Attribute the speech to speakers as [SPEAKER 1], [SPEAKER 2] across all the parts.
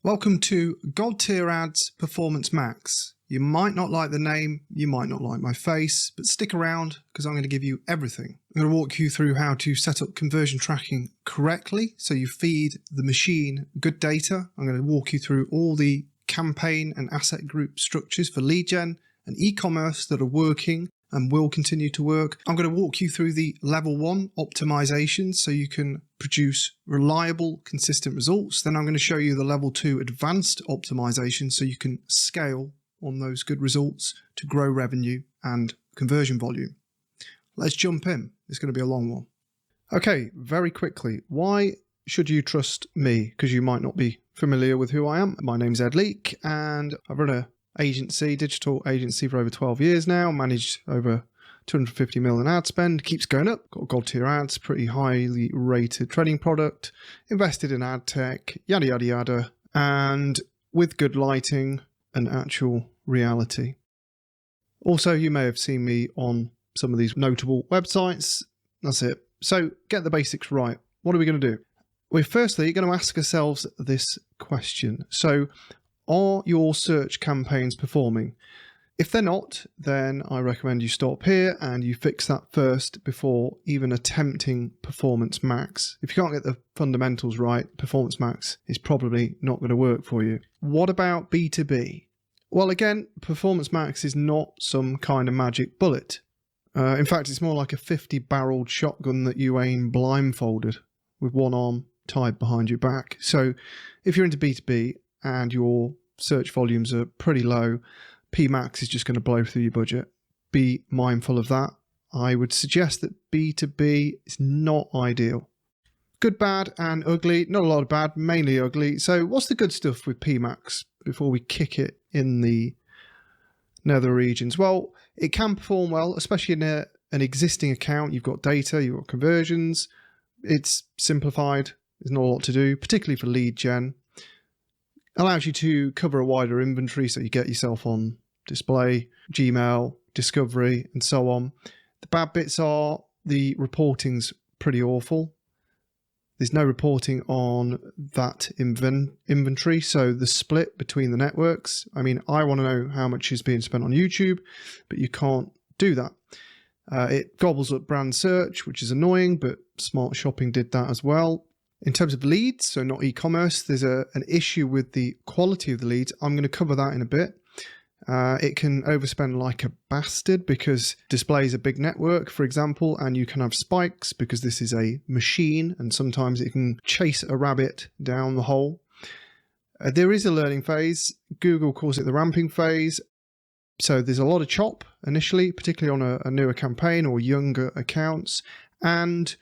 [SPEAKER 1] Welcome to Gold Tier Ads Performance Max. You might not like the name, you might not like my face, but stick around because I'm going to give you everything. I'm going to walk you through how to set up conversion tracking correctly so you feed the machine good data. I'm going to walk you through all the campaign and asset group structures for lead gen and e-commerce that are working and will continue to work. I'm going to walk you through the level 1 optimizations so you can produce reliable, consistent results. Then I'm going to show you the level 2 advanced optimization so you can scale on those good results to grow revenue and conversion volume. Let's jump in. It's going to be a long one. Okay, very quickly, why should you trust me? Because you might not be familiar with who I am. My name's Ed Leek and I've run a digital agency for over 12 years now, managed over 250 million ad spend, keeps going up, got gold tier ads, pretty highly rated trading product, invested in ad tech, yada, yada, yada, and with good lighting and actual reality. Also, you may have seen me on some of these notable websites. That's it. So get the basics right. What are we going to do? We're firstly going to ask ourselves this question. So, are your search campaigns performing? If they're not, then I recommend you stop here and you fix that first before even attempting Performance Max. If you can't get the fundamentals right, Performance Max is probably not going to work for you. What about B2B? Well, again, Performance Max is not some kind of magic bullet. In fact, it's more like a 50-barreled shotgun that you aim blindfolded with one arm tied behind your back. So if you're into B2B and your search volumes are pretty low, PMax is just going to blow through your budget. Be mindful of that. I would suggest that B2B is not ideal. Good, bad, and ugly. Not a lot of bad, mainly ugly. So what's the good stuff with PMax before we kick it in the nether regions? Well, it can perform well, especially in an existing account. You've got data, you've got conversions. It's simplified. There's not a lot to do, particularly for lead gen. Allows you to cover a wider inventory so you get yourself on display, Gmail, discovery, and so on. The bad bits are the reporting's pretty awful. There's no reporting on that inventory, so the split between the networks. I mean, I want to know how much is being spent on YouTube, but you can't do that. It gobbles up brand search, which is annoying, but Smart Shopping did that as well. In terms of leads, so not e-commerce, there's an issue with the quality of the leads. I'm going to cover that in a bit. It can overspend like a bastard because display is a big network, for example, and you can have spikes because this is a machine and sometimes it can chase a rabbit down the hole. There is a learning phase. Google calls it the ramping phase. So there's a lot of chop initially, particularly on a newer campaign or younger accounts. And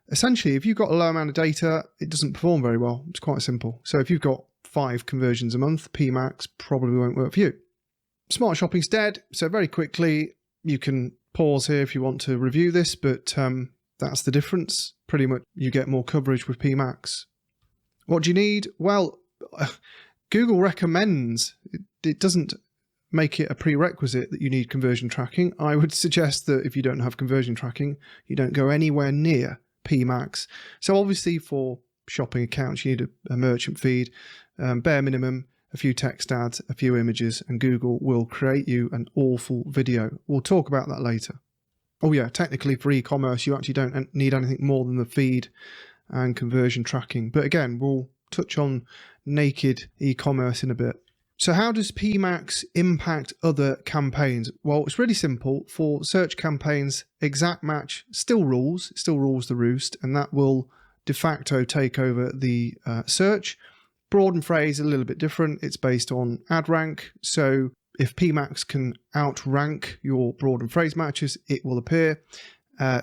[SPEAKER 1] essentially, if you've got a low amount of data, it doesn't perform very well. It's quite simple. So if you've got 5 conversions a month, PMax probably won't work for you. Smart Shopping's dead. So very quickly, you can pause here if you want to review this, but that's the difference. Pretty much you get more coverage with PMax. What do you need? Well, Google recommends, it doesn't make it a prerequisite that you need conversion tracking. I would suggest that if you don't have conversion tracking, you don't go anywhere near PMax. So obviously for shopping accounts, you need a merchant feed, bare minimum, a few text ads, a few images, and Google will create you an awful video. We'll talk about that later. Oh yeah, technically for e-commerce, you actually don't need anything more than the feed and conversion tracking. But again, we'll touch on naked e-commerce in a bit. So how does PMax impact other campaigns? Well, it's really simple. For search campaigns, exact match still rules the roost, and that will de facto take over the search. Broaden phrase a little bit different. It's based on ad rank. So if PMax can outrank your broaden phrase matches, it will appear.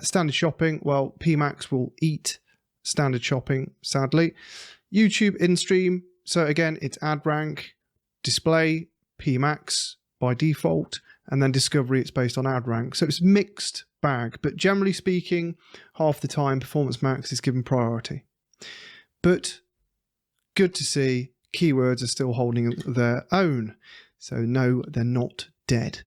[SPEAKER 1] Standard shopping, well, PMax will eat standard shopping, sadly. YouTube in-stream, so again, it's ad rank. Display, PMax by default, and then discovery, it's based on ad rank. So it's a mixed bag, but generally speaking, half the time Performance Max is given priority. But good to see keywords are still holding their own. So no, they're not dead.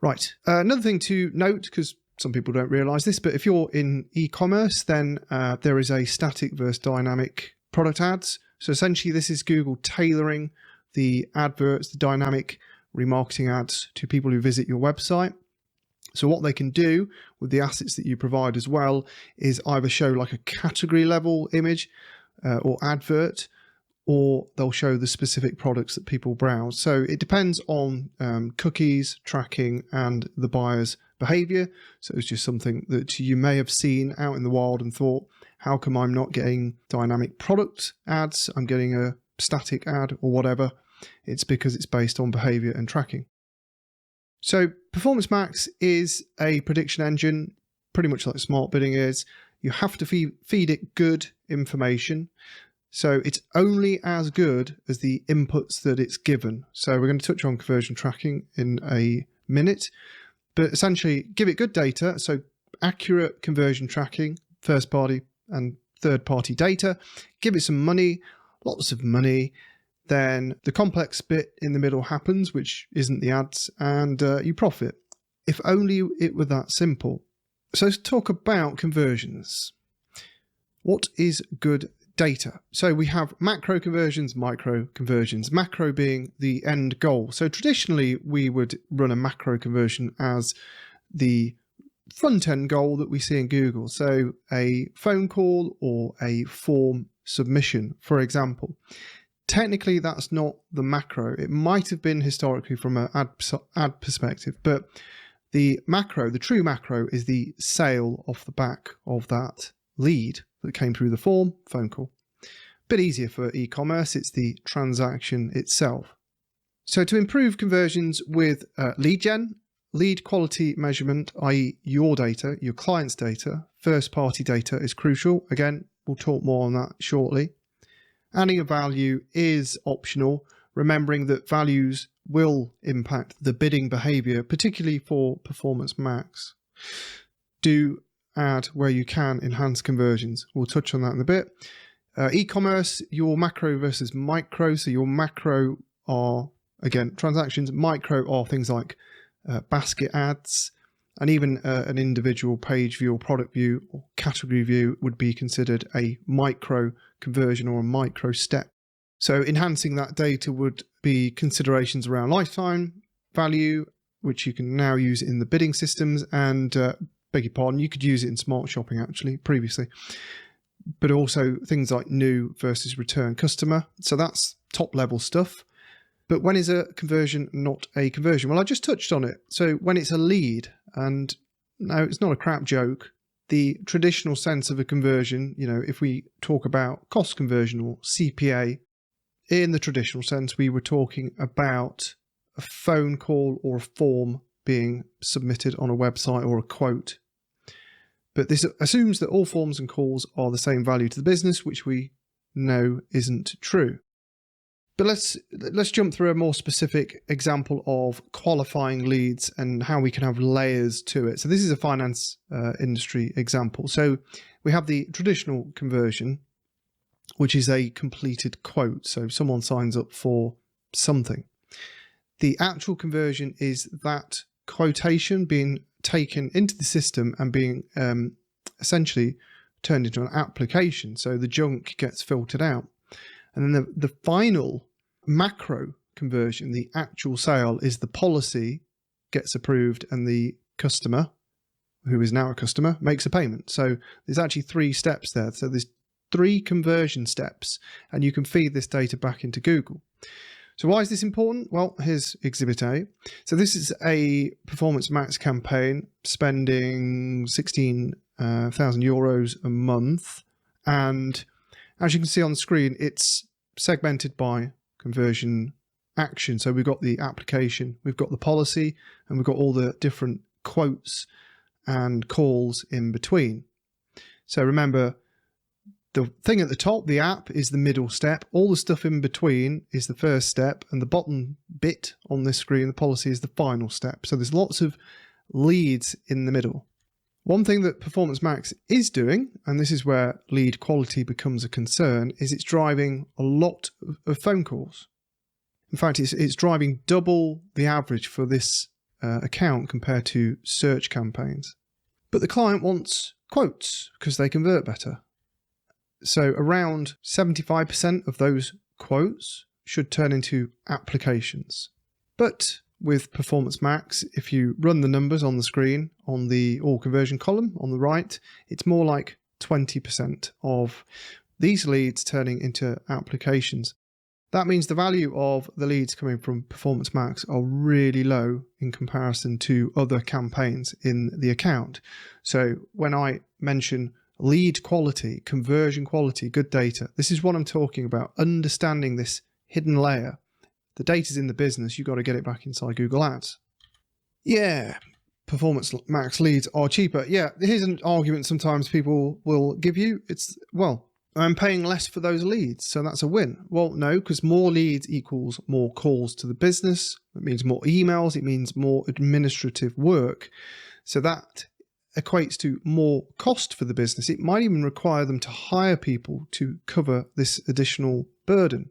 [SPEAKER 1] Right, another thing to note, because some people don't realize this, but if you're in e-commerce, then there is a static versus dynamic product ads. So essentially this is Google tailoring the adverts, the dynamic remarketing ads to people who visit your website. So what they can do with the assets that you provide as well is either show like a category level image or advert, or they'll show the specific products that people browse. So it depends on cookies, tracking, and the buyer's behavior. So it's just something that you may have seen out in the wild and thought, how come I'm not getting dynamic product ads? I'm getting a static ad or whatever. It's because it's based on behavior and tracking. So Performance Max is a prediction engine, pretty much like smart bidding is. You have to feed it good information. So it's only as good as the inputs that it's given. So we're going to touch on conversion tracking in a minute, but essentially give it good data. So accurate conversion tracking, first party and third party data, give it some money, lots of money. Then the complex bit in the middle happens, which isn't the ads, and you profit. If only it were that simple. So let's talk about conversions. What is good data? So we have macro conversions, micro conversions, macro being the end goal. So traditionally we would run a macro conversion as the front end goal that we see in Google. So a phone call or a form submission, for example. Technically, that's not the macro. It might have been historically from an ad perspective, but the macro, the true macro, is the sale off the back of that lead that came through the form, phone call. Bit easier for e-commerce, it's the transaction itself. So to improve conversions with lead gen, lead quality measurement, i.e. your data, your client's data, first party data is crucial. Again, we'll talk more on that shortly. Adding a value is optional, remembering that values will impact the bidding behavior, particularly for Performance Max. Do add where you can enhance conversions. We'll touch on that in a bit. E-commerce, your macro versus micro. So your macro are, again, transactions. Micro are things like basket ads, and even an individual page view or product view or category view would be considered a micro conversion or a micro step. So enhancing that data would be considerations around lifetime value, which you can now use in the bidding systems, and beg your pardon, you could use it in smart shopping actually previously, but also things like new versus return customer. So that's top level stuff. But when is a conversion not a conversion? Well, I just touched on it. So when it's a lead, and no, it's not a crap joke, the traditional sense of a conversion, you know, if we talk about cost conversion or CPA, in the traditional sense, we were talking about a phone call or a form being submitted on a website or a quote. But this assumes that all forms and calls are the same value to the business, which we know isn't true. But let's jump through a more specific example of qualifying leads and how we can have layers to it. So this is a finance industry example. So we have the traditional conversion, which is a completed quote. So someone signs up for something. The actual conversion is that quotation being taken into the system and being essentially turned into an application. So the junk gets filtered out. And then the final macro conversion, the actual sale, is the policy gets approved and the customer, who is now a customer, makes a payment. So there's actually 3 steps there. So there's 3 conversion steps, and you can feed this data back into Google. So why is this important? Well, here's Exhibit A. So this is a Performance Max campaign spending 16,000 euros a month. And as you can see on the screen, it's segmented by conversion action. So we've got the application, we've got the policy, and we've got all the different quotes and calls in between. So remember, the thing at the top, the app, is the middle step. All the stuff in between is the first step, and the bottom bit on this screen, the policy, is the final step. So there's lots of leads in the middle. One thing that Performance Max is doing, and this is where lead quality becomes a concern, is it's driving a lot of phone calls. In fact, it's driving double the average for this account compared to search campaigns. But the client wants quotes because they convert better. So around 75% of those quotes should turn into applications. But with Performance Max, if you run the numbers on the screen on the all conversion column on the right, it's more like 20% of these leads turning into applications. That means the value of the leads coming from Performance Max are really low in comparison to other campaigns in the account. So when I mention lead quality, conversion quality, good data, this is what I'm talking about, understanding this hidden layer. The data's in the business, you've got to get it back inside Google Ads. Yeah, Performance Max leads are cheaper. Yeah, here's an argument sometimes people will give you. It's, well, I'm paying less for those leads, so that's a win. Well, no, because more leads equals more calls to the business. It means more emails. It means more administrative work. So that equates to more cost for the business. It might even require them to hire people to cover this additional burden.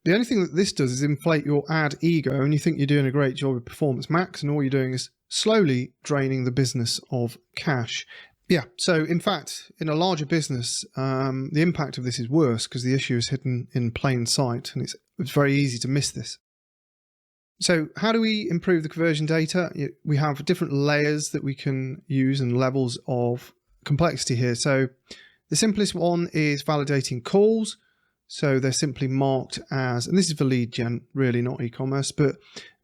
[SPEAKER 1] The only thing that this does is inflate your ad ego, and you think you're doing a great job with Performance Max, and all you're doing is slowly draining the business of cash. Yeah, so in fact, in a larger business, the impact of this is worse because the issue is hidden in plain sight, and it's very easy to miss this. So how do we improve the conversion data? We have different layers that we can use and levels of complexity here. So the simplest one is validating calls. So they're simply marked as, and this is for lead gen, really not e-commerce, but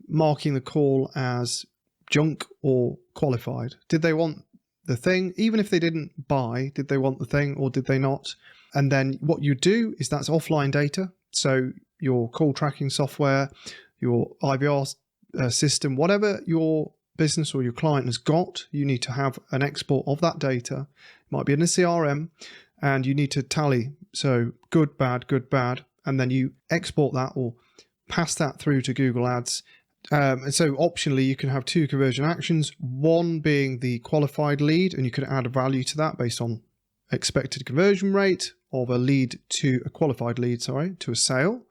[SPEAKER 1] marking the call as junk or qualified. Did they want the thing? Even if they didn't buy, did they want the thing or did they not? And then what you do is that's offline data. So your call tracking software, your IVR system, whatever your business or your client has got, you need to have an export of that data. It might be in a CRM, and you need to tally. So good, bad, and then you export that or pass that through to Google Ads. And so optionally, you can have two conversion actions, one being the qualified lead, and you could add a value to that based on expected conversion rate of a lead to a qualified lead, to a sale.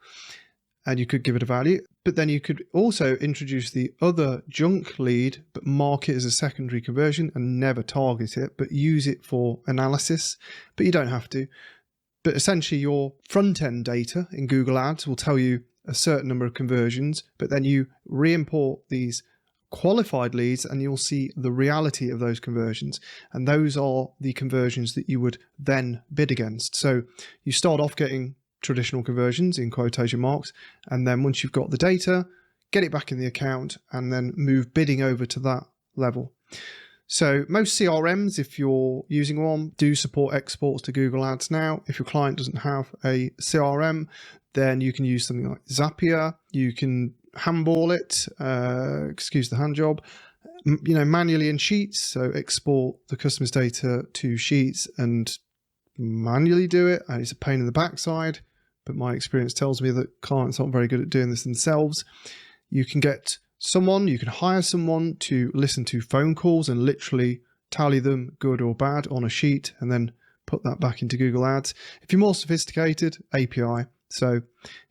[SPEAKER 1] And you could give it a value, but then you could also introduce the other junk lead, but mark it as a secondary conversion and never target it, but use it for analysis, but you don't have to. But essentially your front end data in Google Ads will tell you a certain number of conversions, but then you re-import these qualified leads and you'll see the reality of those conversions. And those are the conversions that you would then bid against. So you start off getting traditional conversions in quotation marks, and then once you've got the data, get it back in the account and then move bidding over to that level. So most CRMs, if you're using one, do support exports to Google Ads now. If your client doesn't have a CRM, then you can use something like Zapier. You can handball it, excuse the hand job, manually in Sheets. So export the customer's data to Sheets and manually do it. And it's a pain in the backside, but my experience tells me that clients aren't very good at doing this themselves. You can hire someone to listen to phone calls and literally tally them, good or bad, on a sheet and then put that back into Google Ads. If you're more sophisticated, API. So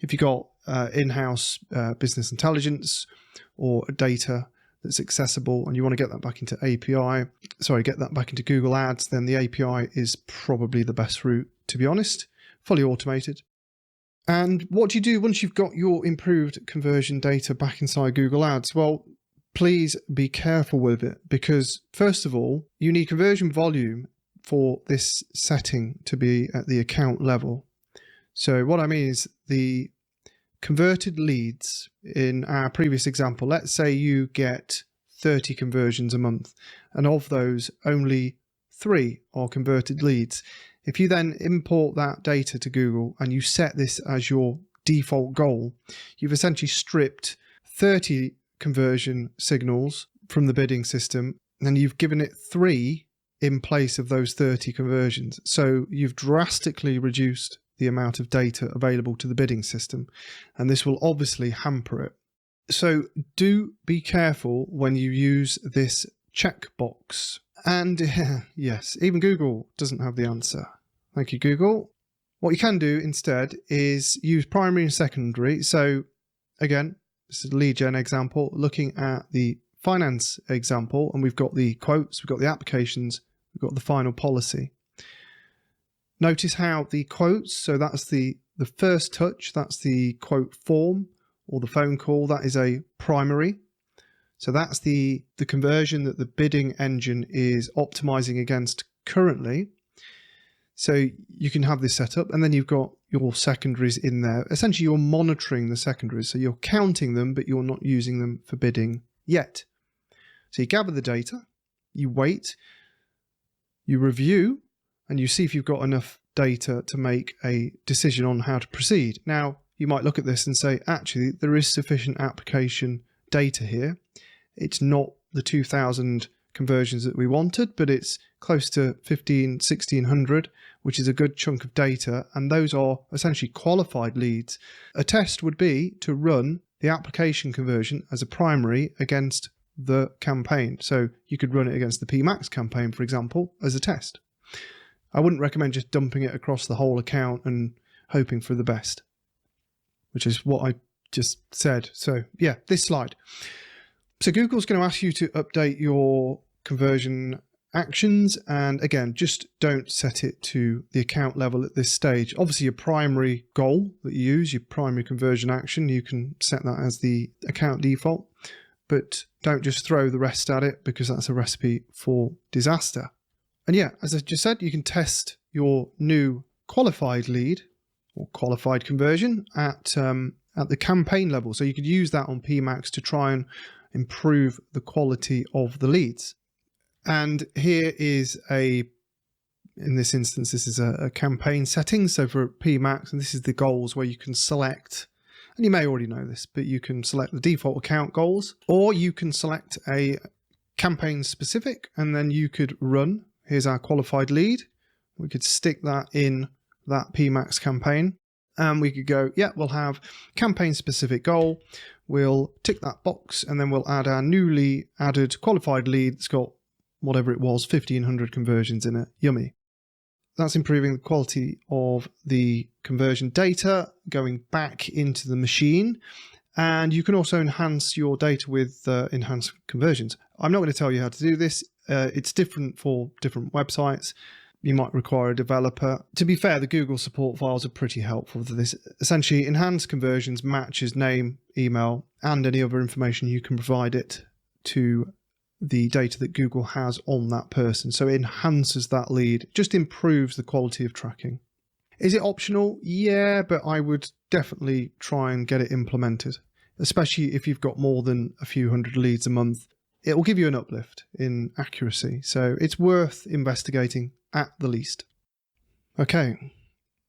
[SPEAKER 1] if you've got in-house business intelligence or data that's accessible and you want to get that back into get that back into Google Ads, then the API is probably the best route, to be honest, fully automated. And what do you do once you've got your improved conversion data back inside Google Ads? Well, please be careful with it because, first of all, you need conversion volume for this setting to be at the account level. So what I mean is the converted leads in our previous example, let's say you get 30 conversions a month, and of those, only 3 are converted leads. If you then import that data to Google and you set this as your default goal, you've essentially stripped 30 conversion signals from the bidding system, and you've given it 3 in place of those 30 conversions. So you've drastically reduced the amount of data available to the bidding system, and this will obviously hamper it. So do be careful when you use this checkbox. And yes, even Google doesn't have the answer. Thank you, Google. What you can do instead is use primary and secondary. So again, this is a lead gen example, looking at the finance example, and we've got the quotes, we've got the applications, we've got the final policy. Notice how the quotes, so that's the first touch, that's the quote form or the phone call, that is a primary. So that's the conversion that the bidding engine is optimizing against currently. So you can have this set up, and then you've got your secondaries in there. Essentially, you're monitoring the secondaries. So you're counting them, but you're not using them for bidding yet. So you gather the data, you wait, you review, and you see if you've got enough data to make a decision on how to proceed. Now, you might look at this and say, actually, there is sufficient application data here. It's not the 2,000 conversions that we wanted, but it's close to 1,600, which is a good chunk of data, and those are essentially qualified leads. A test would be to run the application conversion as a primary against the campaign. So you could run it against the PMax campaign, for example, as a test. I wouldn't recommend just dumping it across the whole account and hoping for the best, which is what I just said. So yeah, this slide. So Google's going to ask you to update your conversion actions, and again, just don't set it to the account level at this stage. Obviously, your primary goal that you use, your primary conversion action, you can set that as the account default, but don't just throw the rest at it, because that's a recipe for disaster. And yeah, as I just said, you can test your new qualified lead or qualified conversion at the campaign level. So you could use that on PMax to try and improve the quality of the leads. And here is in this instance, this is a campaign setting. So for PMax, and this is the goals where you can select, and you may already know this, but you can select the default account goals, or you can select a campaign specific, and then you could run, here's our qualified lead. We could stick that in that PMax campaign, and we could go, yeah, we'll have campaign specific goal. We'll tick that box, and then we'll add our newly added qualified lead that's got whatever it was, 1,500 conversions in it. Yummy. That's improving the quality of the conversion data going back into the machine. And you can also enhance your data with enhanced conversions. I'm not going to tell you how to do this. It's different for different websites. You might require a developer. To be fair, the Google support files are pretty helpful for this. Essentially, enhanced conversions matches name, email, and any other information you can provide it to the data that Google has on that person. So it enhances that lead, just improves the quality of tracking. Is it optional? Yeah, but I would definitely try and get it implemented, especially if you've got more than a few hundred leads a month. It will give you an uplift in accuracy. So it's worth investigating at the least. Okay,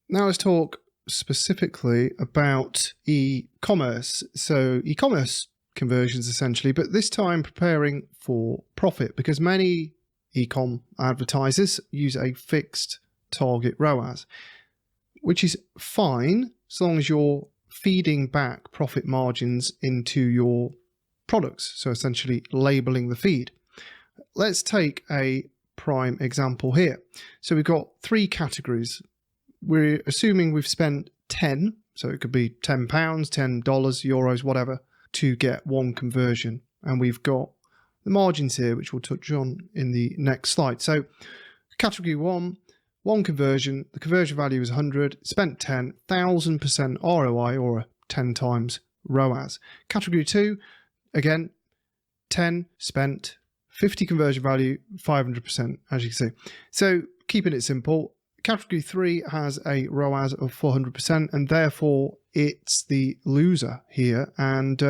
[SPEAKER 1] now let's talk specifically about e-commerce. So e-commerce conversions essentially, but this time preparing for profit, because many e-com advertisers use a fixed target ROAS, which is fine so long as you're feeding back profit margins into your products. So essentially labeling the feed. Let's take a prime example here. So we've got three categories. We're assuming we've spent 10, so it could be £10, $10, euros, whatever, to get one conversion. And we've got the margins here, which we'll touch on in the next slide. So category one conversion, the conversion value is 100, spent 10, 1000% ROI, or 10 times ROAS. Category 2, again, 10, spent 50 conversion value, 500%, as you can see. So keeping it simple, category 3 has a ROAS of 400%, and therefore it's the loser here. And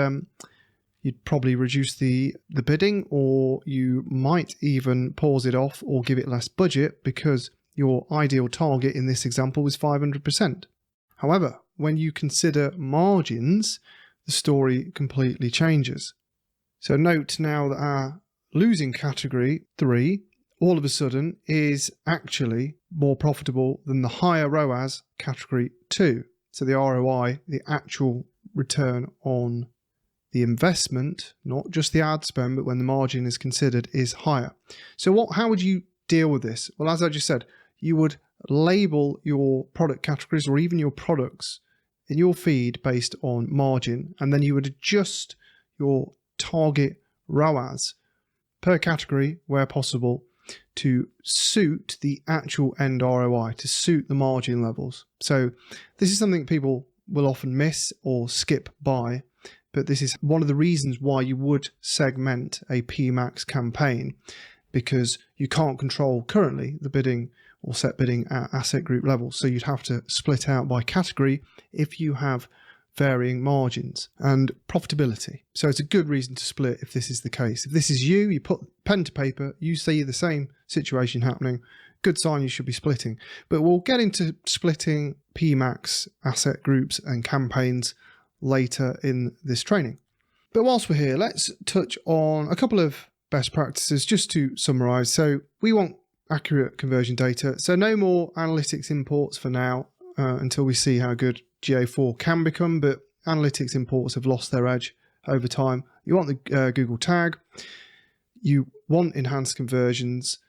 [SPEAKER 1] you'd probably reduce the bidding, or you might even pause it off or give it less budget, because your ideal target in this example was 500%. However, when you consider margins, the story completely changes. So note now that our losing category 3 all of a sudden is actually more profitable than the higher ROAS category 2. So the ROI, the actual return on the investment, not just the ad spend, but when the margin is considered, is higher. So how would you deal with this? Well, as I just said, you would label your product categories or even your products in your feed based on margin, and then you would adjust your target ROAS per category where possible to suit the actual end ROI, to suit the margin levels. So this is something people will often miss or skip by, but this is one of the reasons why you would segment a PMax campaign, because you can't control currently the bidding or set bidding at asset group level. So you'd have to split out by category if you have varying margins and profitability. So it's a good reason to split if this is the case. If this is you put pen to paper, you see the same situation happening, good sign you should be splitting. But we'll get into splitting PMax asset groups and campaigns later in this training. But whilst we're here, let's touch on a couple of best practices just to summarize. So we want accurate conversion data. So no more analytics imports for now until we see how good GA4 can become, but analytics imports have lost their edge over time. You want the Google tag, you want enhanced conversions,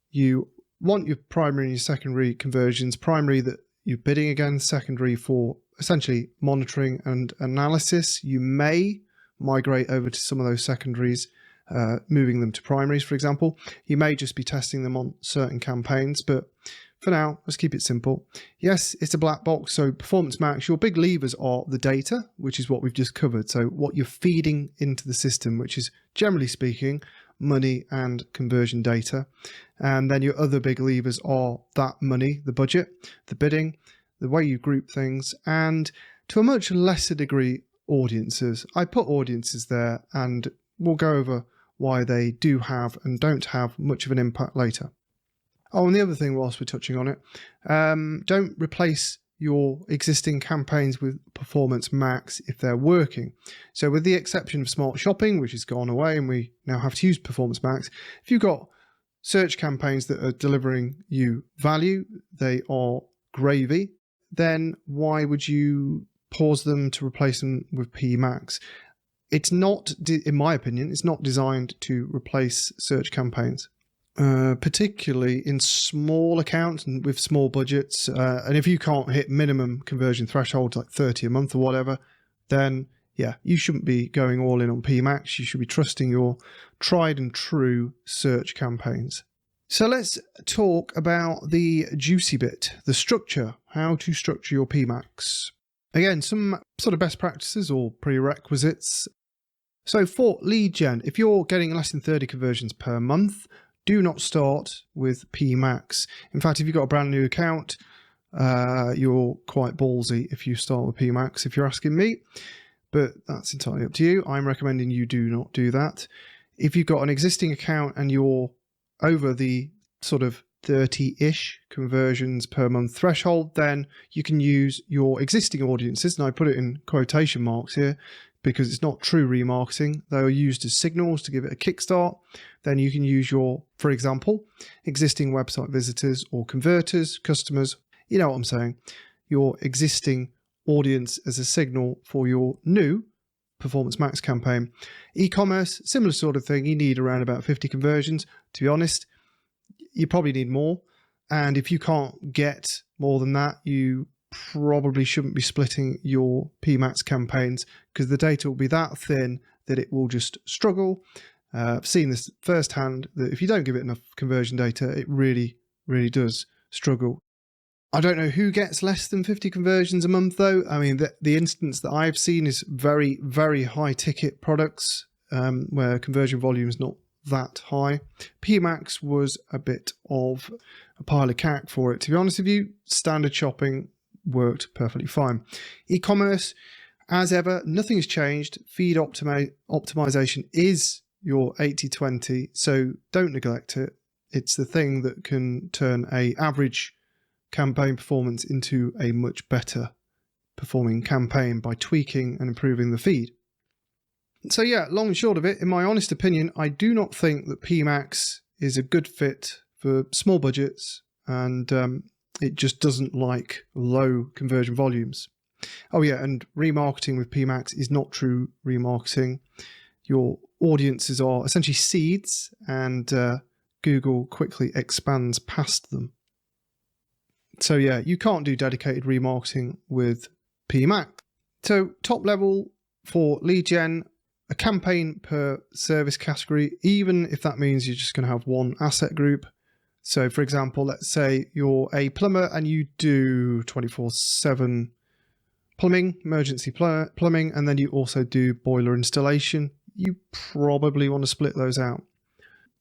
[SPEAKER 1] you want your primary and your secondary conversions, primary that you're bidding against, secondary for essentially monitoring and analysis. You may migrate over to some of those secondaries, moving them to primaries, for example. You may just be testing them on certain campaigns, but for now, let's keep it simple. Yes, it's a black box, so Performance Max, your big levers are the data, which is what we've just covered. So what you're feeding into the system, which is generally speaking, money and conversion data. And then your other big levers are that money, the budget, the bidding, the way you group things, and to a much lesser degree, audiences. I put audiences there, and we'll go over why they do have and don't have much of an impact later. Oh, and the other thing whilst we're touching on it, don't replace your existing campaigns with Performance Max if they're working. So with the exception of Smart Shopping, which has gone away and we now have to use Performance Max, if you've got search campaigns that are delivering you value, they are gravy, then why would you pause them to replace them with PMax? It's not, in my opinion, it's not designed to replace search campaigns. Particularly in small accounts and with small budgets. And if you can't hit minimum conversion thresholds like 30 a month or whatever, then yeah, you shouldn't be going all in on PMax. You should be trusting your tried and true search campaigns. So let's talk about the juicy bit, the structure, how to structure your PMax. Again, some sort of best practices or prerequisites. So for lead gen, if you're getting less than 30 conversions per month, do not start with PMax. In fact, if you've got a brand new account, you're quite ballsy if you start with PMax, if you're asking me, but that's entirely up to you. I'm recommending you do not do that. If you've got an existing account and you're over the sort of 30-ish conversions per month threshold, then you can use your existing audiences, and I put it in quotation marks here, because it's not true remarketing. They are used as signals to give it a kickstart. Then you can use your, for example, existing website visitors or converters, customers, you know what I'm saying, your existing audience as a signal for your new Performance Max campaign. E-commerce, similar sort of thing. You need around about 50 conversions. To be honest, you probably need more. And if you can't get more than that, you probably shouldn't be splitting your PMax campaigns, because the data will be that thin that it will just struggle. I've seen this firsthand, that if you don't give it enough conversion data, it really, really does struggle. I don't know who gets less than 50 conversions a month though. I mean, the instance that I've seen is very, very high ticket products where conversion volume is not that high. PMax was a bit of a pile of cack for it. To be honest with you, standard shopping worked perfectly fine. E-commerce, as ever, nothing has changed. Feed optimization is your 80-20, so don't neglect it. It's the thing that can turn an average campaign performance into a much better performing campaign by tweaking and improving the feed. So yeah, long and short of it, in my honest opinion, I do not think that PMax is a good fit for small budgets, and it just doesn't like low conversion volumes. Oh yeah, and remarketing with PMax is not true remarketing. Your audiences are essentially seeds, and Google quickly expands past them. So yeah, you can't do dedicated remarketing with PMax. So top level for lead gen, a campaign per service category, even if that means you're just going to have one asset group. So for example, let's say you're a plumber and you do 24/7 plumbing, emergency plumbing, and then you also do boiler installation. You probably want to split those out.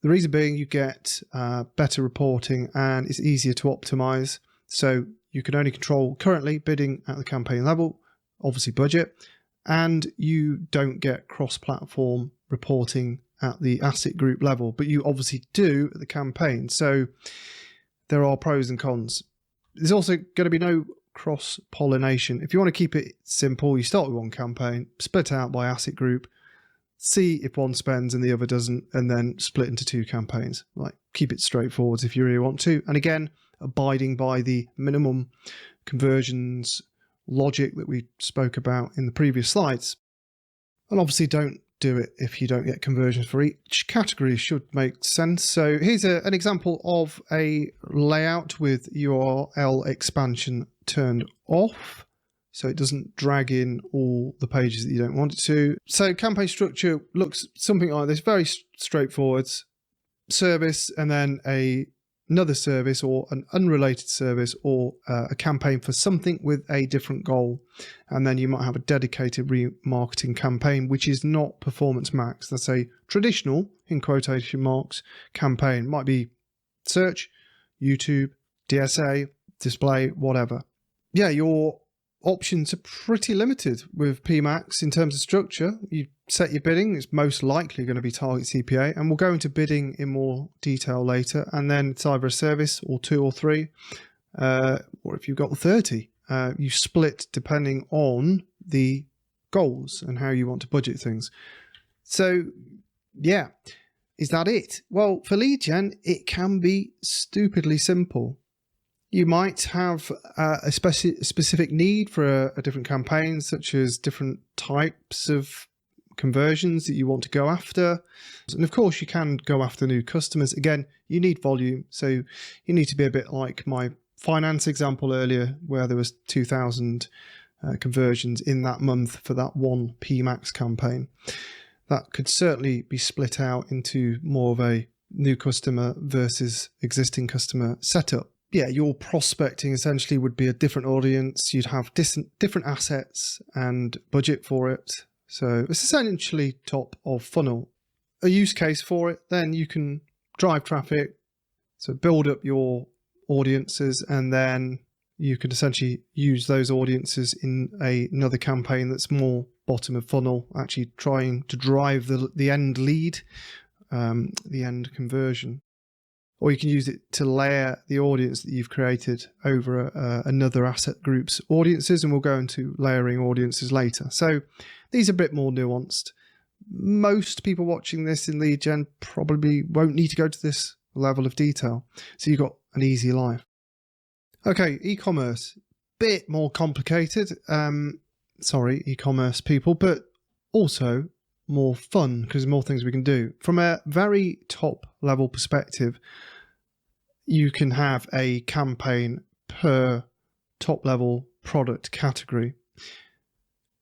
[SPEAKER 1] The reason being, you get better reporting and it's easier to optimize. So you can only control currently bidding at the campaign level, obviously budget, and you don't get cross-platform reporting at the asset group level, but you obviously do at the campaign. So there are pros and cons. There's also going to be no cross-pollination. If you want to keep it simple, you start with one campaign, split out by asset group, see if one spends and the other doesn't, and then split into 2 campaigns. Like, keep it straightforward if you really want to. And again, abiding by the minimum conversions logic that we spoke about in the previous slides. And obviously don't do it if you don't get conversions for each category. Should make sense. So here's an example of a layout with URL expansion turned off, so it doesn't drag in all the pages that you don't want it to. So campaign structure looks something like this, very straightforward. Service, and then another service or an unrelated service, or a campaign for something with a different goal. And then you might have a dedicated remarketing campaign, which is not Performance Max. That's a traditional, in quotation marks, campaign. Might be search, YouTube, DSA, display, whatever. Yeah, your options are pretty limited with PMax in terms of structure. You set your bidding, it's most likely going to be target CPA, and we'll go into bidding in more detail later. And then it's either a service or 2 or 3, or if you've got 30, you split depending on the goals and how you want to budget things. So yeah, is that it? Well, for lead gen, it can be stupidly simple. You might have a specific need for a different campaign, such as different types of conversions that you want to go after. And of course, you can go after new customers. Again, you need volume. So you need to be a bit like my finance example earlier, where there was 2,000 conversions in that month for that one PMax campaign. That could certainly be split out into more of a new customer versus existing customer setup. Yeah, your prospecting essentially would be a different audience. You'd have different assets and budget for it. So it's essentially top of funnel. A use case for it, then you can drive traffic, so build up your audiences, and then you could essentially use those audiences in another campaign that's more bottom of funnel, actually trying to drive the end lead, the end conversion. Or you can use it to layer the audience that you've created over another asset group's audiences, and we'll go into layering audiences later. So these are a bit more nuanced. Most people watching this in lead gen probably won't need to go to this level of detail, so you've got an easy life. Okay, e-commerce, bit more complicated. Sorry, e-commerce people, but also more fun because there's more things we can do. From a very top level perspective, you can have a campaign per top level product category.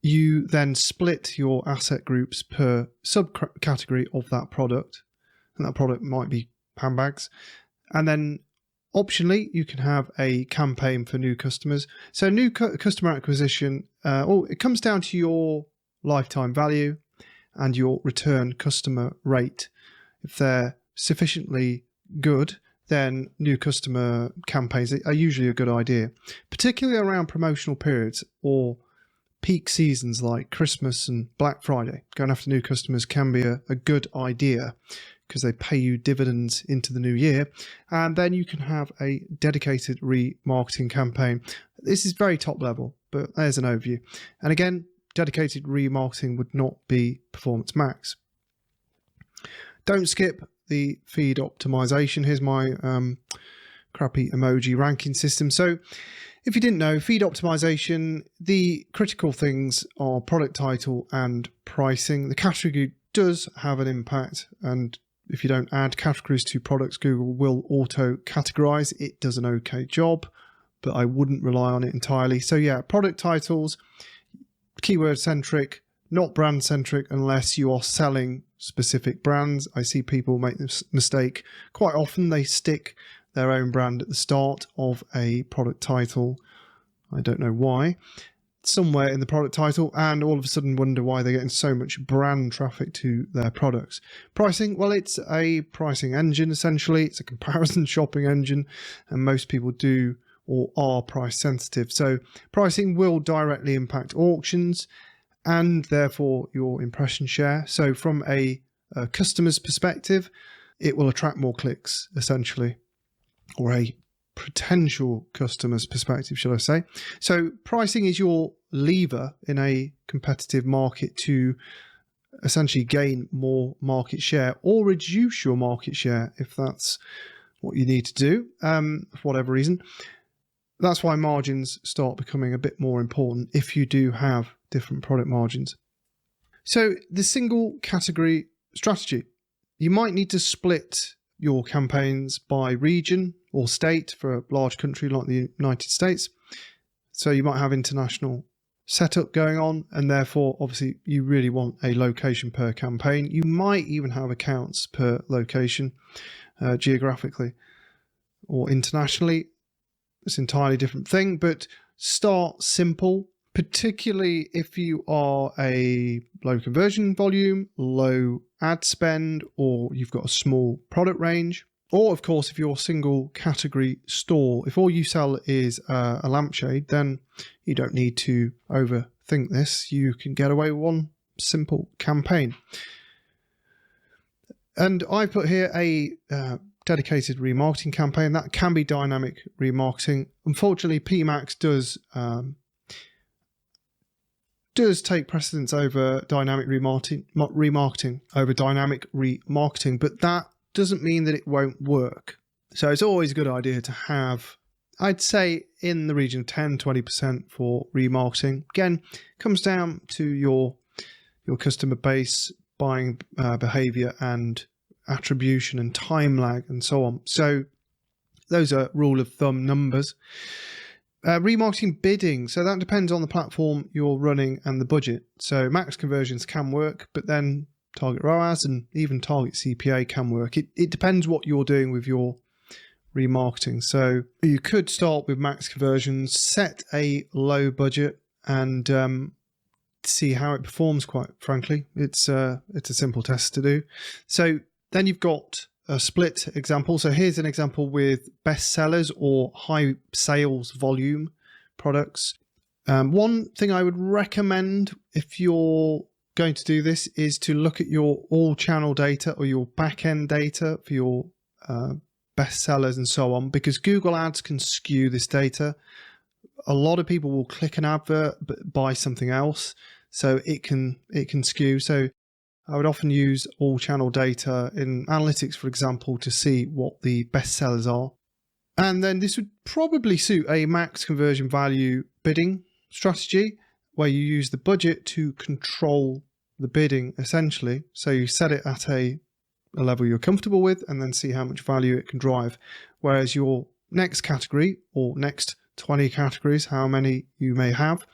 [SPEAKER 1] You then split your asset groups per subcategory of that product, and that product might be handbags. And then optionally, you can have a campaign for new customers. So new customer acquisition, it comes down to your lifetime value and your return customer rate. If they're sufficiently good, then new customer campaigns are usually a good idea, particularly around promotional periods or peak seasons like Christmas and Black Friday. Going after new customers can be a good idea because they pay you dividends into the new year. And then you can have a dedicated remarketing campaign. This is very top level, but there's an overview. And again, dedicated remarketing would not be Performance Max. Don't skip the feed optimization. Here's my crappy emoji ranking system. So if you didn't know, feed optimization, the critical things are product title and pricing. The category does have an impact, and if you don't add categories to products, Google will auto categorize. It does an okay job, but I wouldn't rely on it entirely. So yeah, product titles, keyword centric, not brand centric unless you are selling specific brands. I see people make this mistake quite often. They stick their own brand at the start of a product title. I don't know why. Somewhere in the product title, and all of a sudden wonder why they're getting so much brand traffic to their products. Pricing, well, it's a pricing engine essentially. It's a comparison shopping engine, and most people do or are price sensitive. So pricing will directly impact auctions and therefore your impression share. So from a customer's perspective, it will attract more clicks essentially, or a potential customer's perspective, should I say. So pricing is your lever in a competitive market to essentially gain more market share or reduce your market share if that's what you need to do for whatever reason. That's why margins start becoming a bit more important if you do have different product margins. So the single category strategy. You might need to split your campaigns by region or state for a large country like the United States. So you might have international setup going on, and therefore obviously you really want a location per campaign. You might even have accounts per location geographically or internationally. It's an entirely different thing, but start simple, particularly if you are a low conversion volume, low ad spend, or you've got a small product range. Or of course, if you're a single category store, if all you sell is a lampshade, then you don't need to overthink this. You can get away with one simple campaign. And I put here a dedicated remarketing campaign. That can be dynamic remarketing. Unfortunately, PMax does take precedence over dynamic remarketing over dynamic remarketing, but that doesn't mean that it won't work. So it's always a good idea to have, I'd say, in the region of 10-20% for remarketing. Again, comes down to your customer base, buying behavior and attribution and time lag and so on. So those are rule of thumb numbers. Remarketing bidding, so that depends on the platform you're running and the budget. So max conversions can work, but then target ROAS and even target CPA can work. It depends what you're doing with your remarketing. So you could start with max conversions, set a low budget, and see how it performs. Quite frankly, it's a simple test to do. So then you've got a split example. So here's an example with bestsellers or high sales volume products. One thing I would recommend if you're going to do this is to look at your all channel data or your back end data for your bestsellers and so on, because Google Ads can skew this data. A lot of people will click an advert but buy something else, so it can skew. So I would often use all channel data in analytics, for example, to see what the bestsellers are. And then this would probably suit a max conversion value bidding strategy where you use the budget to control the bidding essentially. So you set it at a level you're comfortable with and then see how much value it can drive. Whereas your next category or next 20 categories, how many you may have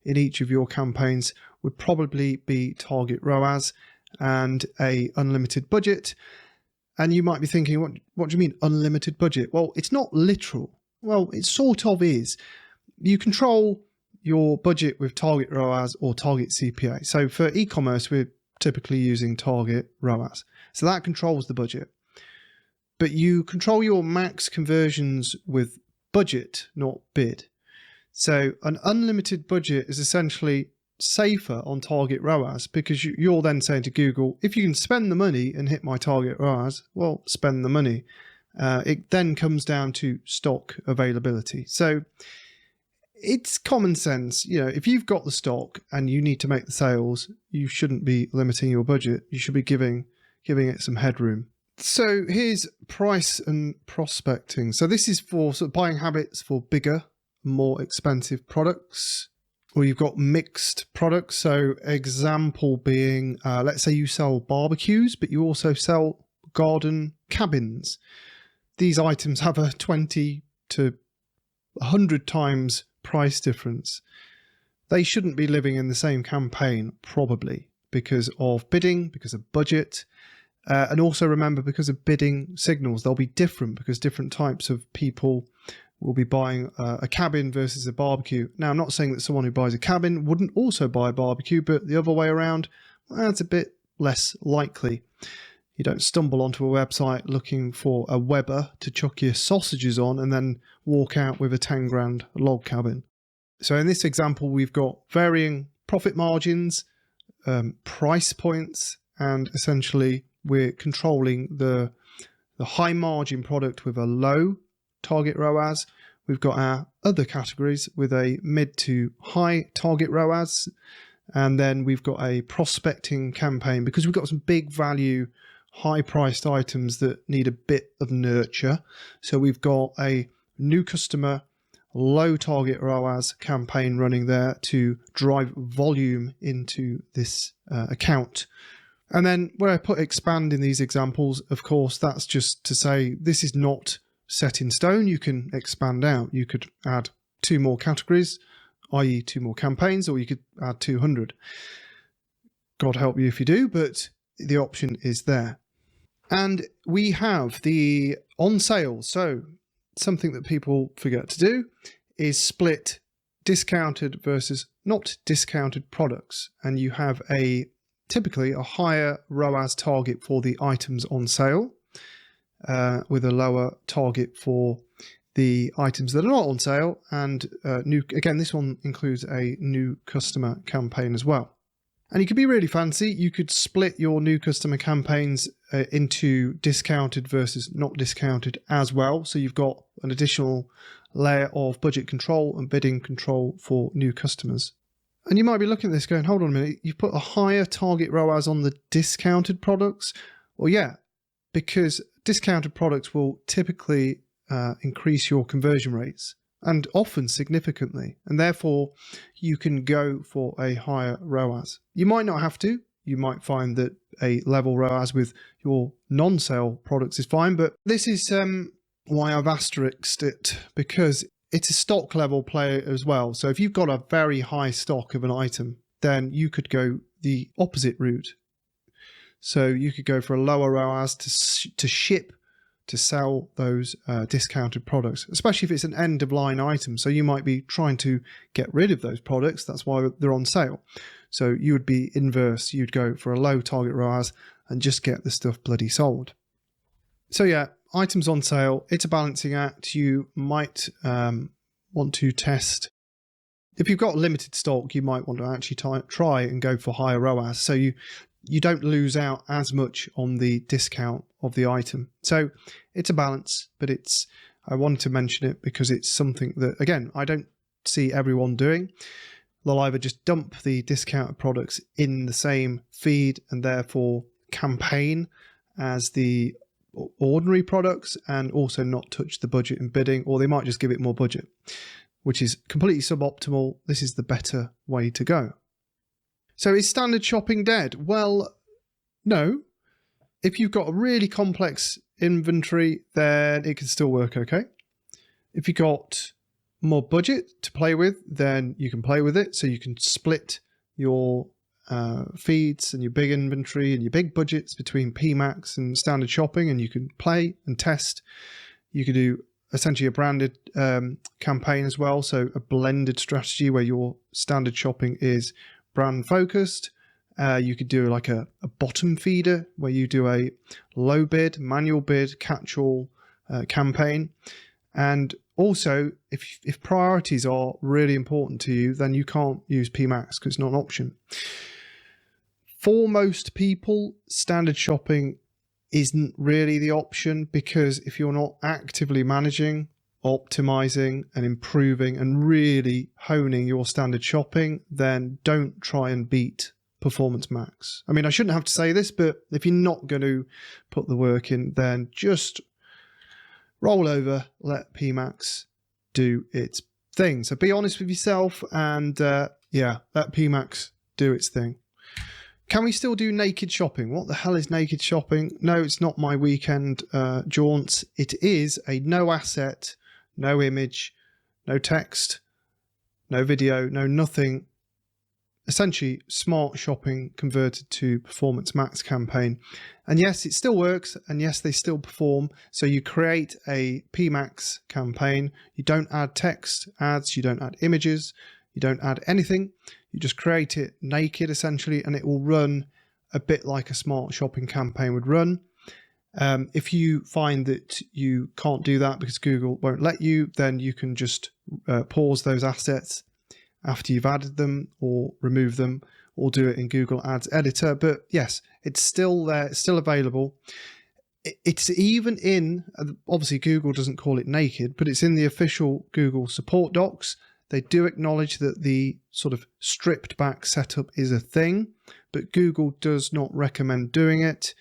[SPEAKER 1] in each of your campaigns, would probably be target ROAS and a unlimited budget. And you might be thinking, what do you mean unlimited budget? Well, it's not literal. Well, it sort of is. You control your budget with target ROAS or target CPA. So for e-commerce, we're typically using target ROAS. So that controls the budget. But you control your max conversions with budget, not bid. So an unlimited budget is essentially safer on target ROAS because you're then saying to Google, if you can spend the money and hit my target ROAS, well, spend the money. It then comes down to stock availability. So it's common sense. You know, if you've got the stock and you need to make the sales, you shouldn't be limiting your budget. You should be giving it some headroom. So here's price and prospecting. So this is for sort of buying habits for bigger, more expensive products. Or you've got mixed products. So example being, let's say you sell barbecues, but you also sell garden cabins. These items have a 20 to 100 times price difference. They shouldn't be living in the same campaign, probably, because of bidding, because of budget, And also remember, because of bidding signals, they'll be different because different types of people will be buying a cabin versus a barbecue. Now, I'm not saying that someone who buys a cabin wouldn't also buy a barbecue, but the other way around, well, it's a bit less likely. You don't stumble onto a website looking for a Weber to chuck your sausages on and then walk out with a 10 grand log cabin. So in this example, we've got varying profit margins, price points, and essentially we're controlling the high margin product with a low target ROAS. We've got our other categories with a mid to high target ROAS. And then we've got a prospecting campaign because we've got some big value, high priced items that need a bit of nurture. So we've got a new customer, low target ROAS campaign running there to drive volume into this account. And then where I put expand in these examples, of course, that's just to say this is not set in stone. You can expand out. You could add 2 more categories, i.e. 2 more campaigns, or you could add 200. God help you if you do, but the option is there. And we have the on sale. So something that people forget to do is split discounted versus not discounted products. And you have typically a higher ROAS target for the items on sale with a lower target for the items that are not on sale, and again, this one includes a new customer campaign as well. And you could be really fancy. You could split your new customer campaigns into discounted versus not discounted as well. So you've got an additional layer of budget control and bidding control for new customers. And you might be looking at this going, hold on a minute, you've put a higher target ROAS on the discounted products? Well, yeah, because discounted products will typically increase your conversion rates, and often significantly, and therefore you can go for a higher ROAS. You might not have to. You might find that a level ROAS with your non-sale products is fine, but this is why I've asterisked it, because it's a stock level play as well. So if you've got a very high stock of an item, then you could go the opposite route. So you could go for a lower ROAS to ship, to sell those discounted products, especially if it's an end of line item. So you might be trying to get rid of those products. That's why they're on sale. So you would be inverse. You'd go for a low target ROAS and just get the stuff bloody sold. So yeah, items on sale, it's a balancing act. You might want to test. If you've got limited stock, you might want to actually try and go for higher ROAS. So you don't lose out as much on the discount of the item. So it's a balance, but I wanted to mention it because it's something that, again, I don't see everyone doing. They'll either just dump the discounted products in the same feed and therefore campaign as the ordinary products and also not touch the budget and bidding, or they might just give it more budget, which is completely suboptimal. This is the better way to go. So is standard shopping dead? Well, no. If you've got a really complex inventory, then it can still work okay. If you've got more budget to play with, then you can play with it. So you can split your feeds and your big inventory and your big budgets between PMax and standard shopping, and you can play and test. You could do essentially a branded campaign as well. So a blended strategy where your standard shopping is brand focused. You could do like a bottom feeder where you do a low bid, manual bid, catch-all campaign. And also, if priorities are really important to you, then you can't use PMax because it's not an option. For most people, standard shopping isn't really the option, because if you're not actively managing, optimizing and improving and really honing your standard shopping, then don't try and beat Performance Max. I mean, I shouldn't have to say this, but if you're not going to put the work in, then just roll over, let PMax do its thing. So be honest with yourself and let PMax do its thing. Can we still do naked shopping? What the hell is naked shopping? No, it's not my weekend jaunts. It is a no asset, no image, no text, no video, no nothing essentially smart shopping converted to Performance Max campaign. And yes, it still works, and yes, they still perform. So you create a PMax campaign, you don't add text ads, you don't add images, you don't add anything, you just create it naked essentially, and it will run a bit like a smart shopping campaign would run. If you find that you can't do that because Google won't let you, then you can just pause those assets after you've added them, or remove them, or do it in Google Ads Editor. But yes, it's still there, it's still available. It's even in, obviously Google doesn't call it naked, but it's in the official Google support docs. They do acknowledge that the sort of stripped back setup is a thing, but Google does not recommend doing it.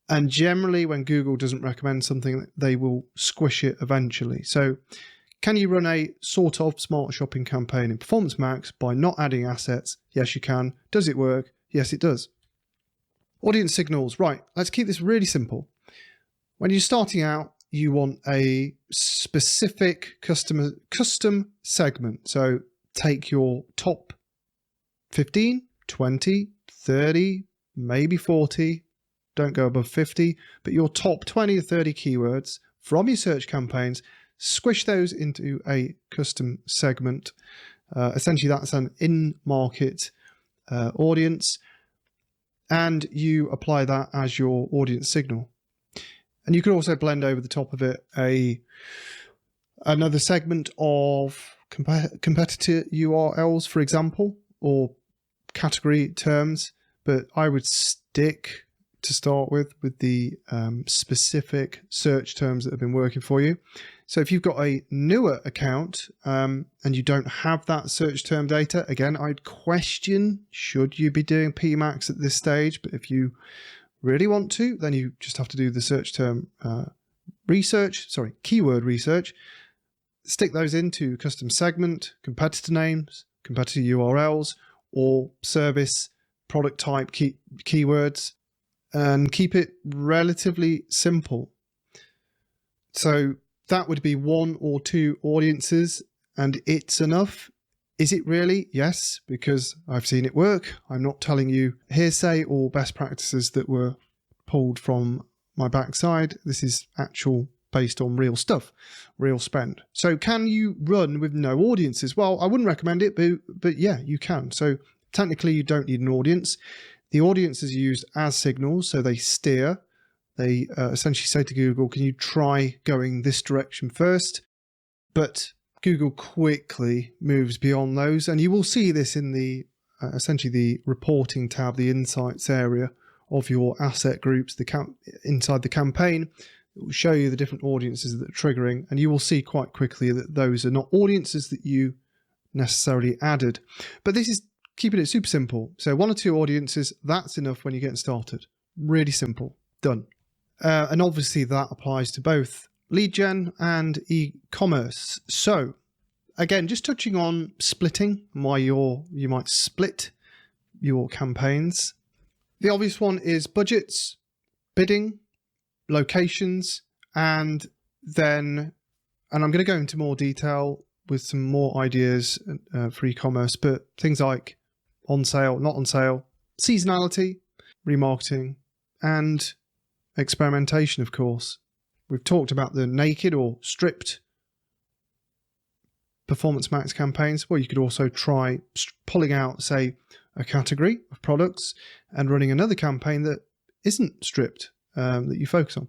[SPEAKER 1] And generally when Google doesn't recommend something, they will squish it eventually. So can you run a sort of smart shopping campaign in Performance Max by not adding assets? Yes, you can. Does it work? Yes, it does. Audience signals. Right, let's keep this really simple. When you're starting out, you want a specific custom segment. So take your top 15, 20, 30, maybe 40. Don't go above 50, but your top 20 to 30 keywords from your search campaigns, squish those into a custom segment. Essentially, that's an in-market audience, and you apply that as your audience signal. And you could also blend over the top of it another segment of competitor URLs, for example, or category terms. But I would stick to start with the specific search terms that have been working for you. So if you've got a newer account and you don't have that search term data, again, I'd question, should you be doing PMax at this stage? But if you really want to, then you just have to do the search term keyword research, stick those into custom segment, competitor names, competitor URLs, or service product type keywords, and keep it relatively simple. So that would be 1 or 2 audiences, and it's enough. Is it really? Yes, because I've seen it work. I'm not telling you hearsay or best practices that were pulled from my backside. This is actual based on real stuff, real spend. So can you run with no audiences? Well, I wouldn't recommend it, but yeah, you can. So technically you don't need an audience. The audience is used as signals, so they steer. They essentially say to Google, can you try going this direction first? But Google quickly moves beyond those, and you will see this in the essentially the reporting tab, the insights area of your asset groups, inside the campaign. It will show you the different audiences that are triggering, and you will see quite quickly that those are not audiences that you necessarily added. But this is keeping it super simple. So 1 or 2 audiences, that's enough when you're getting started. Really simple, done. And obviously that applies to both lead gen and e-commerce. So again, just touching on splitting, why you might split your campaigns. The obvious one is budgets, bidding, locations, and I'm going to go into more detail with some more ideas for e-commerce, but things like on sale, not on sale, seasonality, remarketing, and experimentation, of course. We've talked about the naked or stripped Performance Max campaigns. Well, you could also try pulling out, say, a category of products and running another campaign that isn't stripped, that you focus on.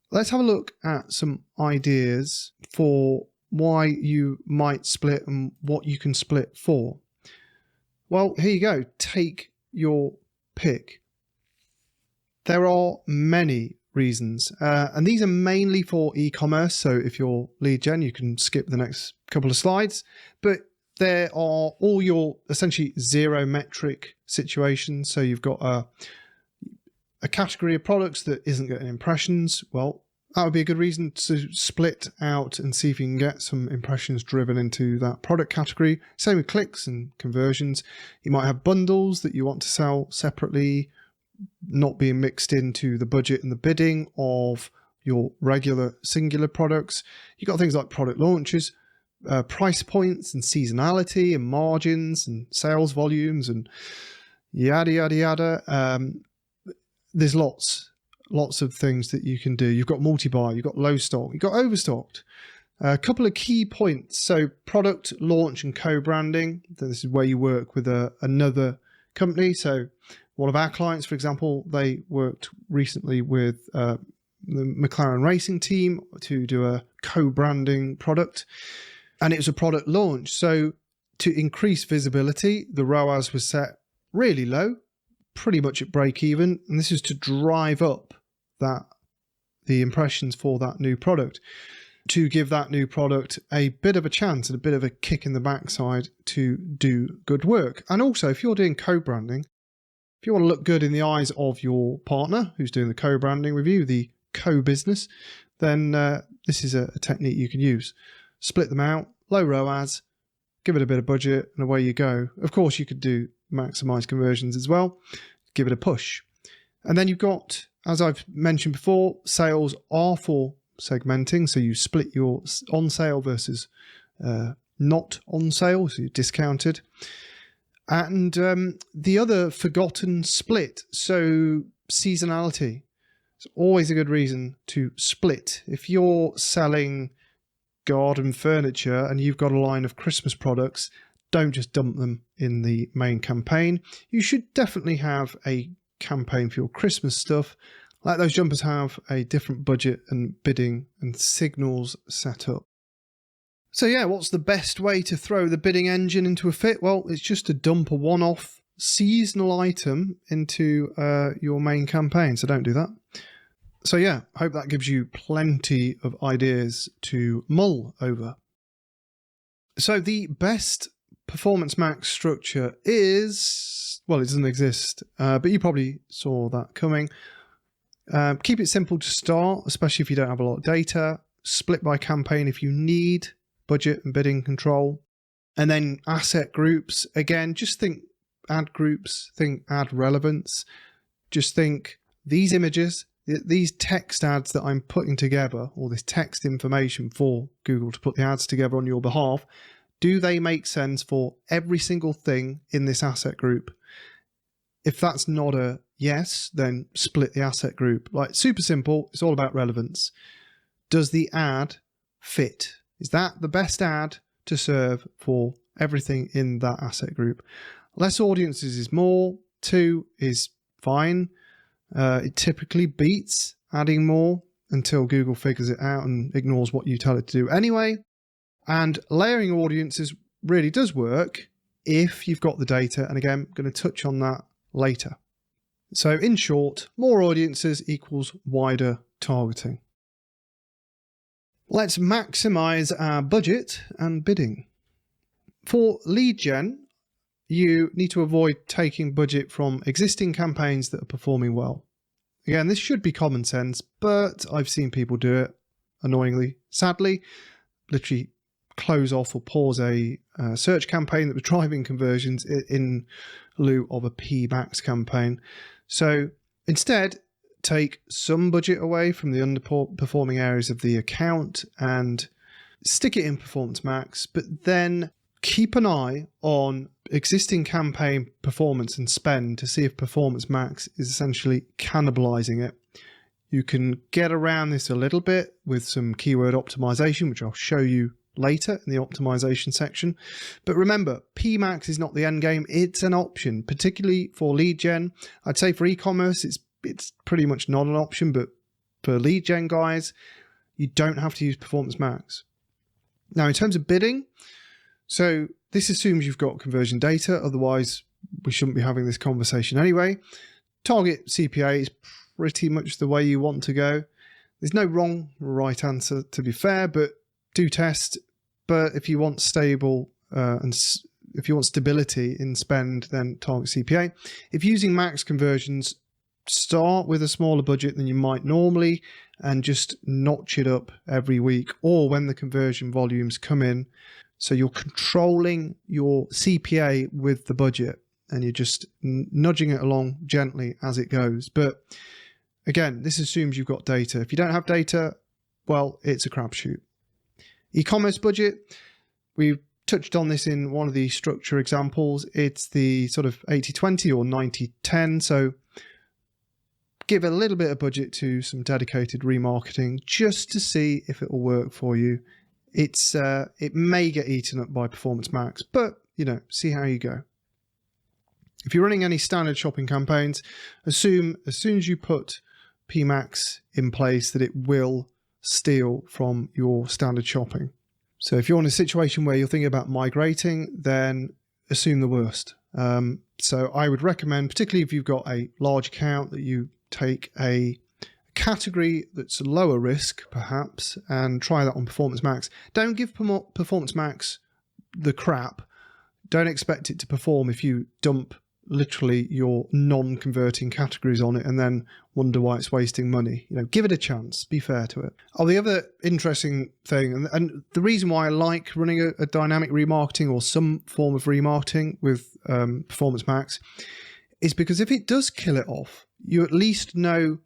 [SPEAKER 1] Let's have a look at some ideas for why you might split and what you can split for. Well, here you go. Take your pick. There are many reasons, and these are mainly for e-commerce. So if you're lead gen, you can skip the next couple of slides, but there are all your essentially zero metric situations. So you've got a category of products that isn't getting impressions. Well, that would be a good reason to split out and see if you can get some impressions driven into that product category. Same with clicks and conversions. You might have bundles that you want to sell separately, not being mixed into the budget and the bidding of your regular singular products. You've got things like product launches. price points and seasonality and margins and sales volumes and yada, yada, yada. There's lots of things that you can do. You've got multi-buy, you've got low stock, you've got overstocked. A couple of key points. So product launch and co-branding. This is where you work with another company. So one of our clients, for example, they worked recently with the McLaren racing team to do a co-branding product, and it was a product launch. So to increase visibility, the ROAS was set really low, pretty much at break even, and this is to drive up the impressions for that new product, to give that new product a bit of a chance and a bit of a kick in the backside to do good work. And also, if you're doing co-branding, if you want to look good in the eyes of your partner who's doing the co-branding with you, the co-business, then this is a technique you can use. Split them out, low ROAS, give it a bit of budget, and away you go. Of course, you could do maximize conversions as well. Give it a push. And then you've got, as I've mentioned before, sales are for segmenting. So you split your on sale versus not on sale, so you're discounted. And the other forgotten split, so seasonality. It's always a good reason to split. If you're selling garden furniture and you've got a line of Christmas products, don't just dump them in the main campaign. You should definitely have a campaign for your Christmas stuff. Let those jumpers have a different budget and bidding and signals set up. So yeah, what's the best way to throw the bidding engine into a fit? Well, it's just to dump a one-off seasonal item into your main campaign. So don't do that. So yeah, I hope that gives you plenty of ideas to mull over. So the best Performance Max structure is, well, it doesn't exist, but you probably saw that coming. Keep it simple to start, especially if you don't have a lot of data. Split by campaign if you need budget and bidding control. And then asset groups. Again, just think ad groups, think ad relevance. Just think these images, these text ads that I'm putting together, or this text information for Google to put the ads together on your behalf, do they make sense for every single thing in this asset group? If that's not a yes, then split the asset group. Like, super simple. It's all about relevance. Does the ad fit? Is that the best ad to serve for everything in that asset group? Less audiences is more. 2 is fine. It typically beats adding more until Google figures it out and ignores what you tell it to do anyway. And layering audiences really does work if you've got the data. And again, I'm going to touch on that later. So in short, more audiences equals wider targeting. Let's maximize our budget and bidding. For lead gen, you need to avoid taking budget from existing campaigns that are performing well. Again, this should be common sense, but I've seen people do it annoyingly. Sadly, literally close off or pause a search campaign that was driving conversions in lieu of a PMax campaign. So instead, take some budget away from the underperforming areas of the account and stick it in Performance Max, but then keep an eye on existing campaign performance and spend to see if Performance Max is essentially cannibalizing it. You can get around this a little bit with some keyword optimization, which I'll show you later in the optimization section. But remember, PMax is not the end game. It's an option, particularly for lead gen. I'd say for e-commerce, it's pretty much not an option, but for lead gen guys, you don't have to use Performance Max. Now, in terms of bidding, so this assumes you've got conversion data. Otherwise, we shouldn't be having this conversation anyway. Target CPA is pretty much the way you want to go. There's no wrong or right answer, to be fair, but do test. But if you want stable and if you want stability in spend, then target CPA. If using max conversions, start with a smaller budget than you might normally and just notch it up every week or when the conversion volumes come in. So you're controlling your CPA with the budget and you're just nudging it along gently as it goes. But again, this assumes you've got data. If you don't have data, well, it's a crapshoot. E-commerce budget. We've touched on this in one of the structure examples. It's the sort of 80-20 or 90-10. So give a little bit of budget to some dedicated remarketing just to see if it will work for you. It may get eaten up by Performance Max, but see how you go. If you're running any standard shopping campaigns, assume as soon as you put PMax in place that it will steal from your standard shopping. So if you're in a situation where you're thinking about migrating, then assume the worst. So I would recommend, particularly if you've got a large account, that you take a category that's lower risk perhaps and try that on Performance Max. Don't give Performance Max the crap. Don't expect it to perform if you dump literally your non-converting categories on it and then wonder why it's wasting money. Give it a chance, be fair to it. The other interesting thing, and the reason why I like running a dynamic remarketing or some form of remarketing with Performance Max, is because if it does kill it off, you at least know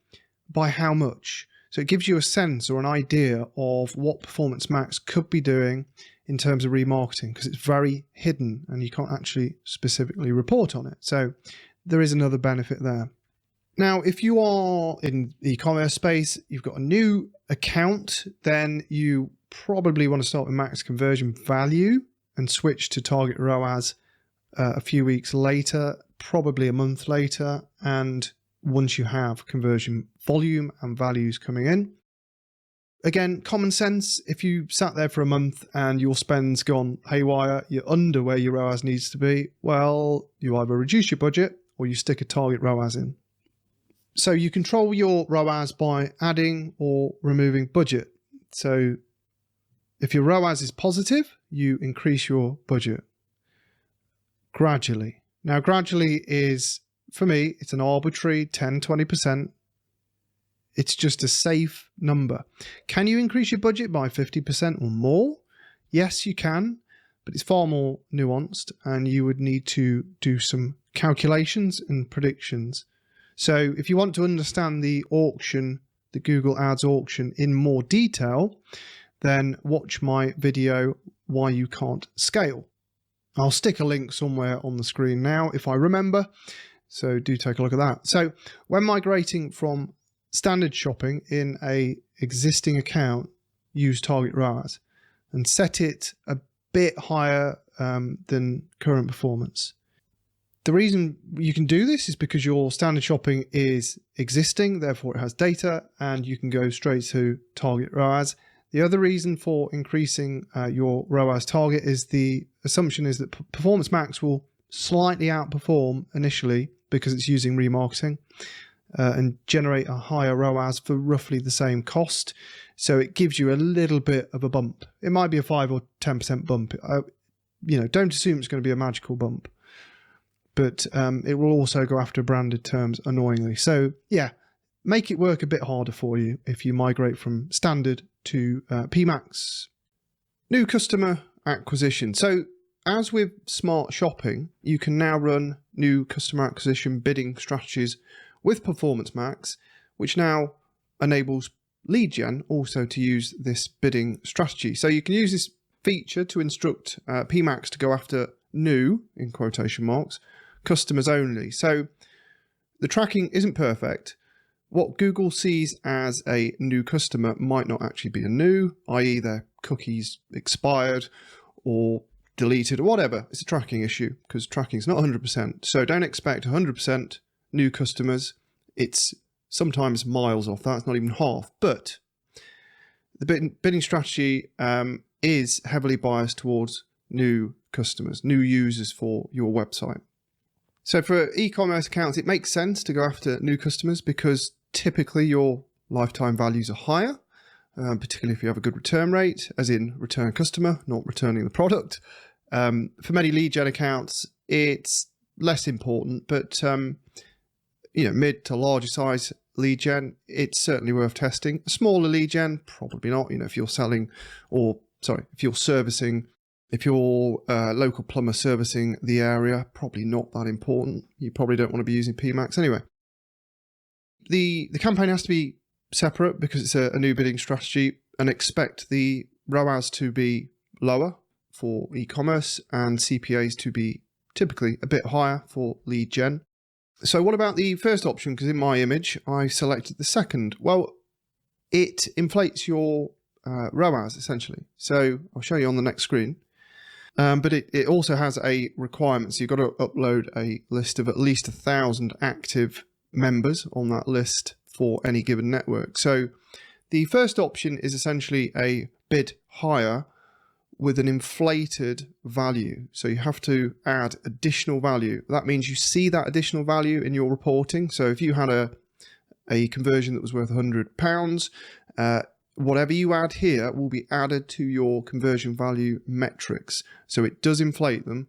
[SPEAKER 1] by how much. So it gives you a sense or an idea of what Performance Max could be doing in terms of remarketing, because it's very hidden and you can't actually specifically report on it. So there is another benefit there. Now, if you are in the e-commerce space, you've got a new account, then you probably want to start with max conversion value and switch to target ROAS a few weeks later, probably a month later, and once you have conversion volume and values coming in. Again, common sense, if you sat there for a month and your spend's gone haywire, you're under where your ROAS needs to be, well, you either reduce your budget or you stick a target ROAS in. So you control your ROAS by adding or removing budget. So if your ROAS is positive, you increase your budget gradually. Now, gradually is, for me, it's an arbitrary 10-20%. It's just a safe number. Can you increase your budget by 50% or more? Yes, you can, but it's far more nuanced and you would need to do some calculations and predictions. So if you want to understand the auction, the Google Ads auction in more detail, then watch my video, Why You Can't Scale. I'll stick a link somewhere on the screen now if I remember, so do take a look at that. So when migrating from standard shopping in a existing account, use target ROAS and set it a bit higher than current performance. The reason you can do this is because your standard shopping is existing, therefore it has data and you can go straight to target ROAS. The other reason for increasing your ROAS target is the assumption is that Performance Max will slightly outperform initially because it's using remarketing. And generate a higher ROAS for roughly the same cost. So it gives you a little bit of a bump. It might be a 5 or 10% bump. Don't assume it's going to be a magical bump. But it will also go after branded terms annoyingly. So yeah, make it work a bit harder for you if you migrate from standard to PMax. New customer acquisition. So as with smart shopping, you can now run new customer acquisition bidding strategies with Performance Max, which now enables lead gen also to use this bidding strategy. So you can use this feature to instruct PMax to go after new, in quotation marks, customers only. So the tracking isn't perfect. What Google sees as a new customer might not actually be a new, i.e. their cookies expired or deleted or whatever. It's a tracking issue because tracking is not 100%. So don't expect 100% new customers. It's sometimes miles off that, it's not even half, but the bidding strategy is heavily biased towards new customers, new users for your website. So for e-commerce accounts, it makes sense to go after new customers because typically your lifetime values are higher, particularly if you have a good return rate, as in return customer, not returning the product. For many lead gen accounts, it's less important, but mid to larger size lead gen, it's certainly worth testing. A smaller lead gen, probably not. If you're selling, if you're servicing, if you're a local plumber servicing the area, probably not that important. You probably don't want to be using PMax anyway. The campaign has to be separate because it's a new bidding strategy, and expect the ROAS to be lower for e-commerce and CPAs to be typically a bit higher for lead gen. So what about the first option? Because in my image, I selected the second. Well, it inflates your ROAS essentially. So I'll show you on the next screen. But it also has a requirement. So you've got to upload a list of at least 1,000 active members on that list for any given network. So the first option is essentially a bid higher with an inflated value. So you have to add additional value. That means you see that additional value in your reporting. So if you had a conversion that was worth £100, whatever you add here will be added to your conversion value metrics. So it does inflate them.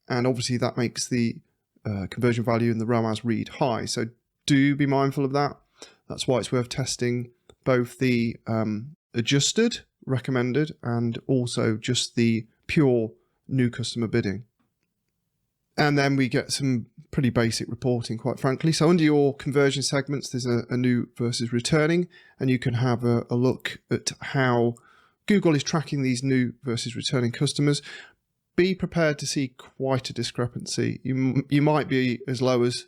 [SPEAKER 1] And obviously that makes the conversion value and the ROAS read high. So do be mindful of that. That's why it's worth testing both the adjusted, recommended, and also just the pure new customer bidding. And then we get some pretty basic reporting, quite frankly. So under your conversion segments, there's a new versus returning, and you can have a look at how Google is tracking these new versus returning customers. Be prepared to see quite a discrepancy. You might be as low as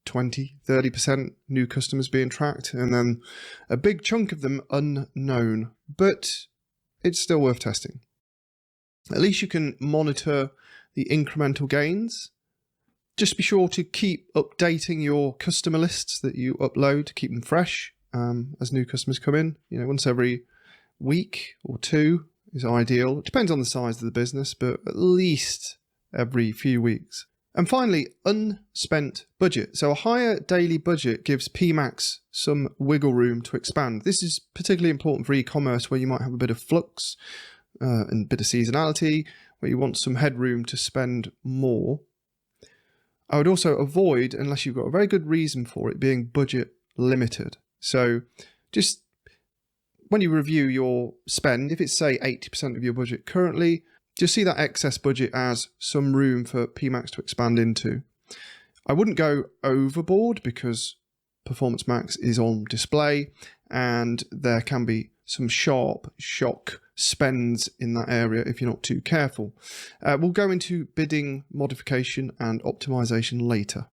[SPEAKER 1] 20–30% new customers being tracked, and then a big chunk of them unknown, but it's still worth testing. At least you can monitor the incremental gains. Just be sure to keep updating your customer lists that you upload to keep them fresh as new customers come in. You know, once every week or two is ideal. It depends on the size of the business, but at least every few weeks. And finally, unspent budget. So a higher daily budget gives PMax some wiggle room to expand. This is particularly important for e-commerce where you might have a bit of flux and a bit of seasonality, where you want some headroom to spend more. I would also avoid, unless you've got a very good reason for it, being budget limited. So just when you review your spend, if it's say 80% of your budget currently, just see that excess budget as some room for PMax to expand into. I wouldn't go overboard because Performance Max is on display and there can be some sharp shock spends in that area if you're not too careful. We'll go into bidding, modification and optimization later.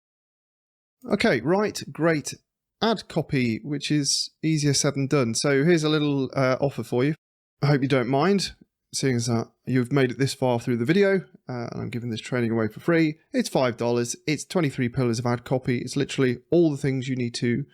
[SPEAKER 1] Okay, write great ad copy, which is easier said than done. So here's a little offer for you. I hope you don't mind, seeing as that you've made it this far through the video and I'm giving this training away for free. It's $5. It's 23 pillars of ad copy. It's literally all the things you need to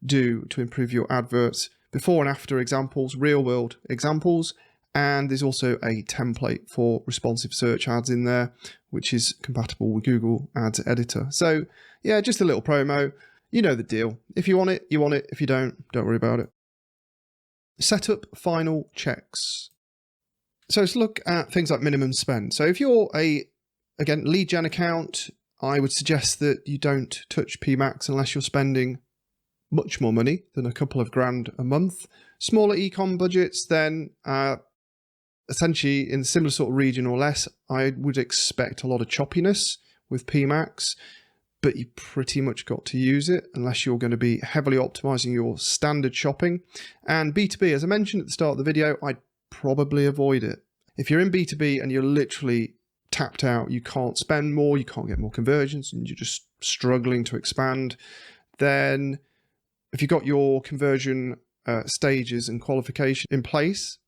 [SPEAKER 1] do to improve your adverts, before and after examples, real world examples. And there's also a template for responsive search ads in there, which is compatible with Google Ads Editor. So yeah, just a little promo. You know the deal. If you want it, you want it. If you don't worry about it. Set up final checks. So let's look at things like minimum spend. So if you're again, lead gen account, I would suggest that you don't touch PMax unless you're spending much more money than a couple of grand a month. Smaller ecom budgets, then essentially in a similar sort of region or less, I would expect a lot of choppiness with PMax, but you pretty much got to use it unless you're going to be heavily optimizing your standard shopping. And B2B, as I mentioned at the start of the video, I'd probably avoid it. If you're in B2B and you're literally tapped out, you can't spend more, you can't get more conversions, and you're just struggling to expand, then if you've got your conversion stages and qualification in place,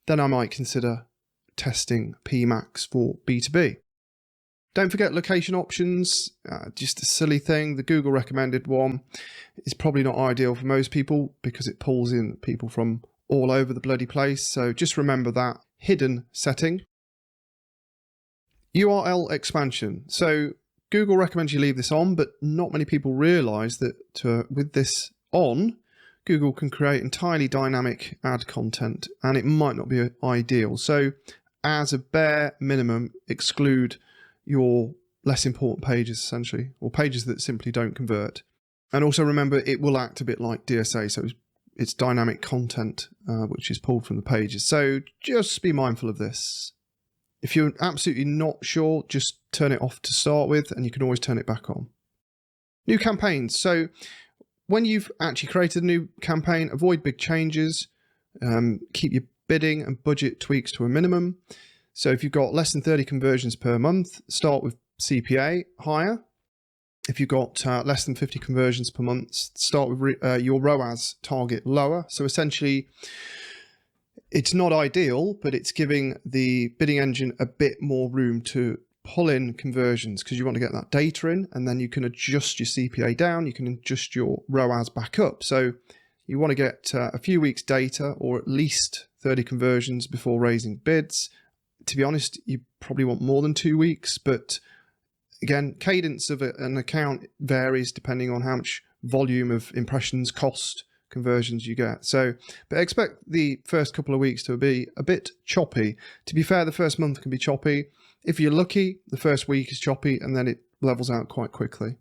[SPEAKER 1] then I might consider testing PMax for B2B. Don't forget location options, just a silly thing. The Google recommended one is probably not ideal for most people because it pulls in people from all over the bloody place. So just remember that hidden setting. URL expansion. So Google recommends you leave this on, but not many people realize that with this on, Google can create entirely dynamic ad content and it might not be ideal. So as a bare minimum, exclude your less important pages essentially, or pages that simply don't convert. And also remember, it will act a bit like DSA. So it's dynamic content, which is pulled from the pages. So just be mindful of this. If you're absolutely not sure, just turn it off to start with, and you can always turn it back on. New campaigns. So when you've actually created a new campaign, avoid big changes, keep your bidding and budget tweaks to a minimum. So if you've got less than 30 conversions per month, start with CPA higher. If you've got less than 50 conversions per month, start with your ROAS target lower. So essentially, it's not ideal, but it's giving the bidding engine a bit more room to pull in conversions because you want to get that data in, and then you can adjust your CPA down, you can adjust your ROAS back up. So you want to get a few weeks data or at least 30 conversions before raising bids. To be honest, you probably want more than 2 weeks, but again, cadence of an account varies depending on how much volume of impressions, cost, conversions you get. So, but expect the first couple of weeks to be a bit choppy. To be fair, the first month can be choppy. If you're lucky, the first week is choppy and then it levels out quite quickly.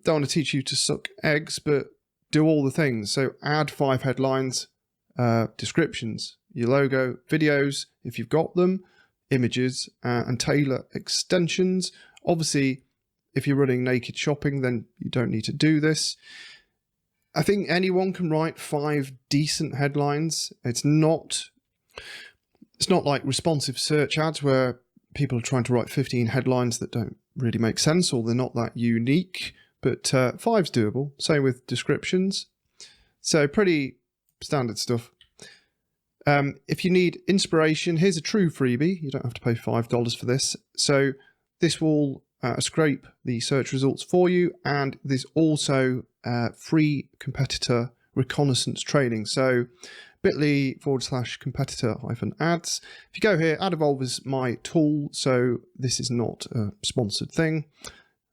[SPEAKER 1] Don't want to teach you to suck eggs, but do all the things. So add 5 headlines, descriptions, your logo, videos, if you've got them, images, and tailor extensions. Obviously, if you're running naked shopping, then you don't need to do this. I think anyone can write 5 decent headlines. It's not like responsive search ads where people are trying to write 15 headlines that don't really make sense or they're not that unique, but 5's doable. Same with descriptions. So pretty standard stuff. If you need inspiration, here's a true freebie. You don't have to pay $5 for this. So this will scrape the search results for you, and there's also free competitor reconnaissance training. So bit.ly/competitor-ads. If you go here, Ad Evolve is my tool, so this is not a sponsored thing,